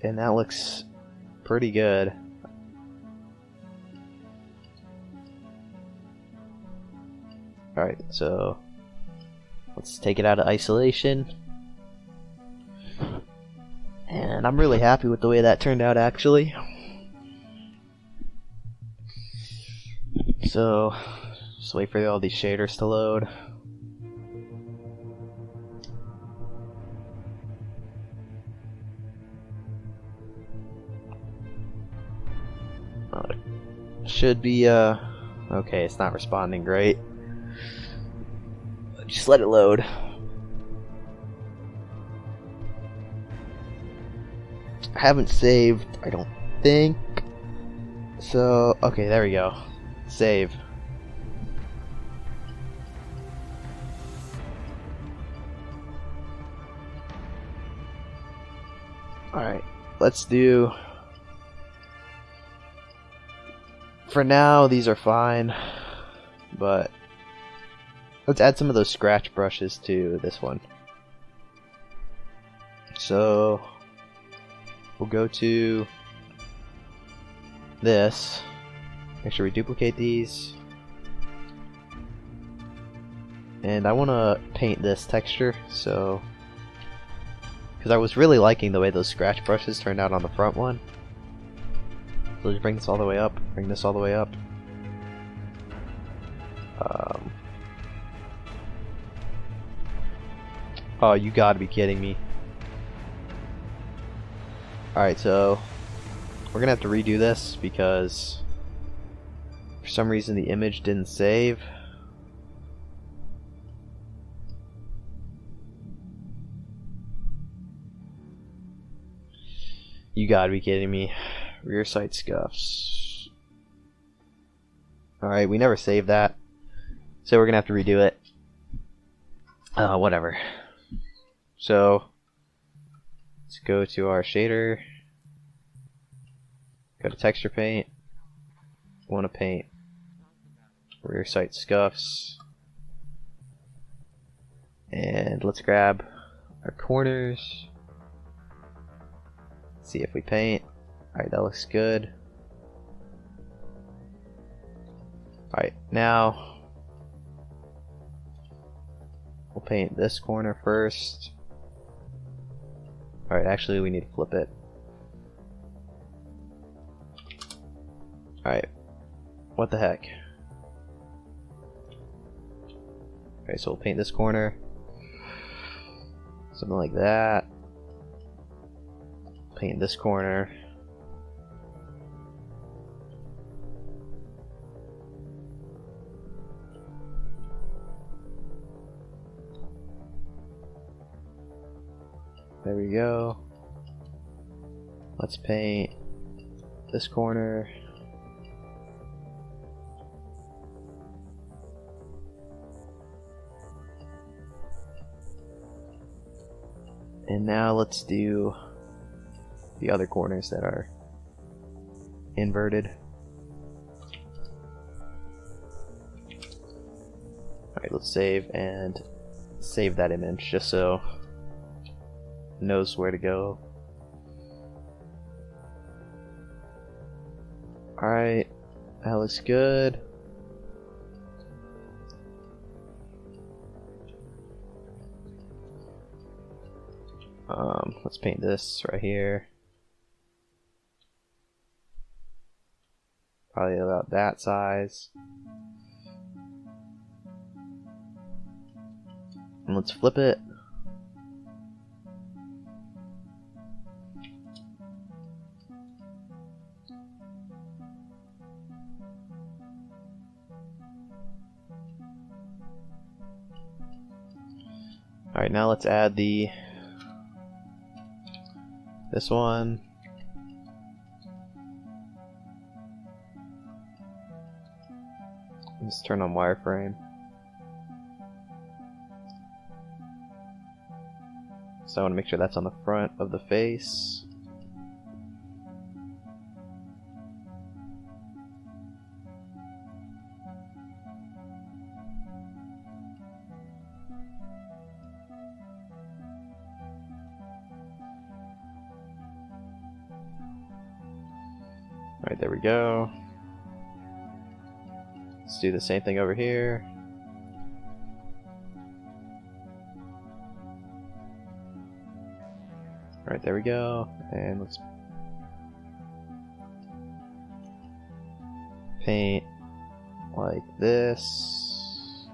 S1: And that looks pretty good. Alright, so let's take it out of isolation. And I'm really happy with the way that turned out, actually. So, just wait for all these shaders to load. Should be, okay, it's not responding great. Just let it load. I haven't saved, I don't think. So, okay, there we go. Save. Alright, let's do... For now, these are fine, but let's add some of those scratch brushes to this one. So, we'll go to this, make sure we duplicate these, and I want to paint this texture, so, because I was really liking the way those scratch brushes turned out on the front one. So just bring this all the way up, bring this all the way up. Oh, you gotta be kidding me. Alright, so we're gonna have to redo this because for some reason the image didn't save. You gotta be kidding me. Rear sight scuffs. Alright, we never saved that, so we're gonna have to redo it. Whatever. So, let's go to our shader, go to texture paint, want to paint rear sight scuffs, and let's grab our corners, see if we paint. Alright, that looks good. Alright, now we'll paint this corner first. Alright, actually we need to flip it. Alright, what the heck? Alright, so we'll paint this corner. Something like that. Paint this corner. There we go. Let's paint this corner. And now let's do the other corners that are inverted. Alright, let's save and save that image just so it knows where to go. Alright, that looks good. Let's paint this right here. Probably about that size. And let's flip it. Alright, now let's add this one. Let's turn on wireframe. So I want to make sure that's on the front of the face. Alright, there we go. Let's do the same thing over here. Alright, there we go. And let's paint like this.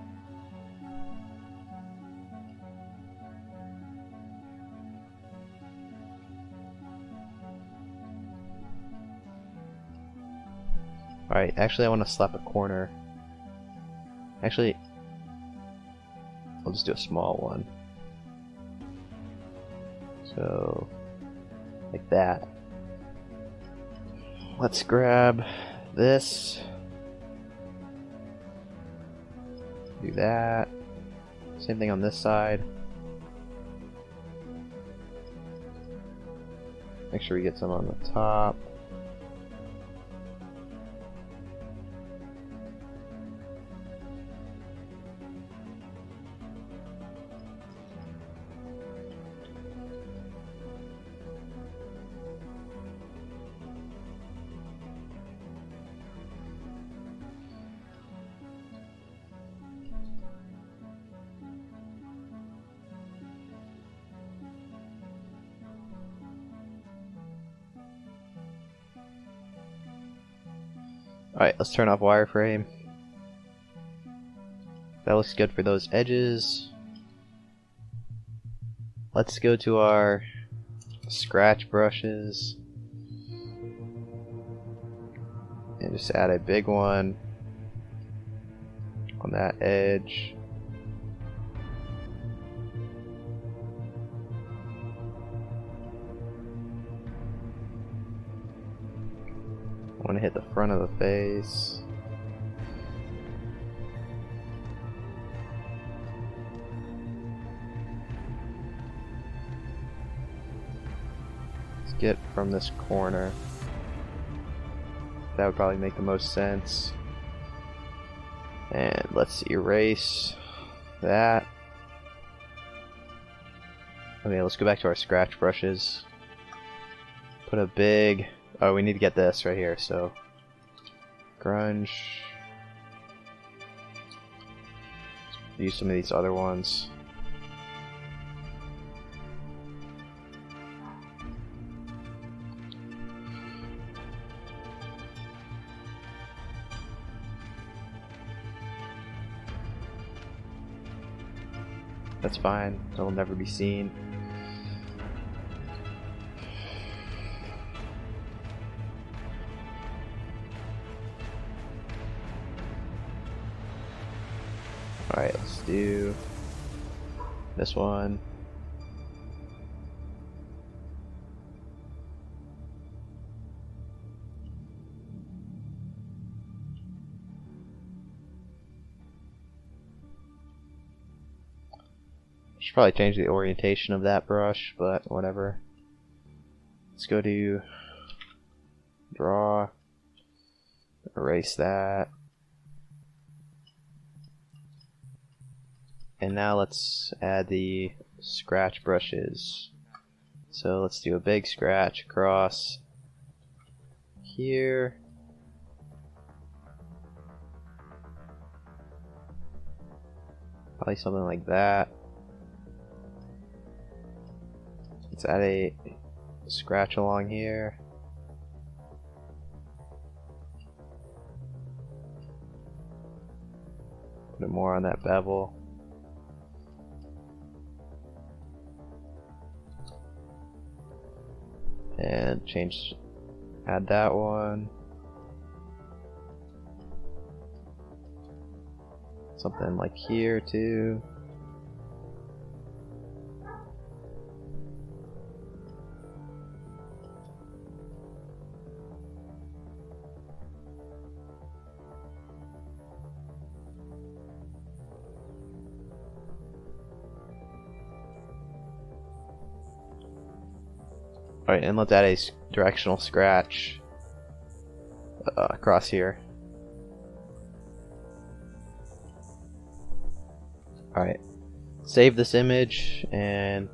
S1: Alright, actually I want to slap a corner. Actually, I'll just do a small one. So, like that. Let's grab this. Do that. Same thing on this side. Make sure we get some on the top. Alright, let's turn off wireframe. That looks good for those edges. Let's go to our scratch brushes and just add a big one on that edge. I want to hit the front of the face. Let's get from this corner. That would probably make the most sense. And let's erase that. Okay, let's go back to our scratch brushes. Put a big... Oh, we need to get this right here, so... Grunge. Use some of these other ones. That's fine, it'll never be seen. Alright, let's do this one. Should probably change the orientation of that brush, but whatever. Let's go to draw, erase that. And now let's add the scratch brushes. So let's do a big scratch across here. Probably something like that. Let's add a scratch along here. Put it more on that bevel. And add that one. Something like here too. Alright, and let's add a directional scratch across here. Alright, save this image and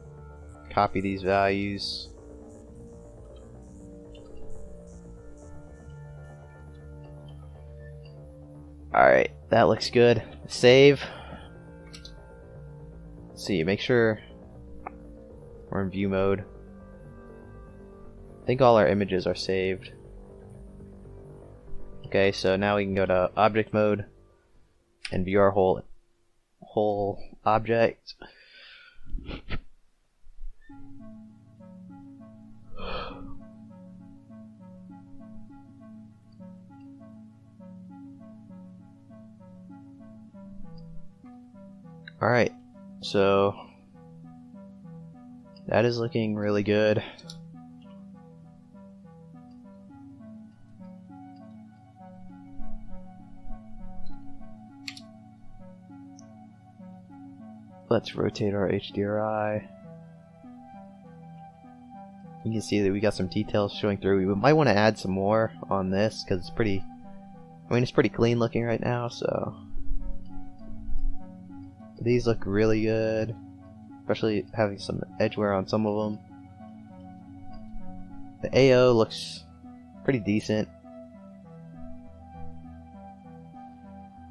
S1: copy these values. Alright, that looks good. Save. Let's see, make sure we're in view mode. I think all our images are saved. Okay, so now we can go to object mode and view our whole object. Alright, so that is looking really good. Let's rotate our HDRI. You can see that we got some details showing through. We might want to add some more on this because it's pretty, I mean, it's pretty clean looking right now, so these look really good, especially having some edge wear on some of them. The AO looks pretty decent.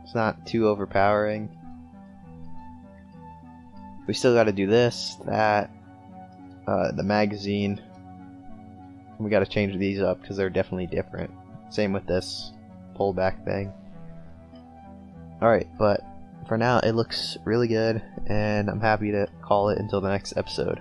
S1: It's not too overpowering. We still got to do this, that, the magazine. We got to change these up because they're definitely different. Same with this pullback thing. Alright, but for now it looks really good, and I'm happy to call it until the next episode.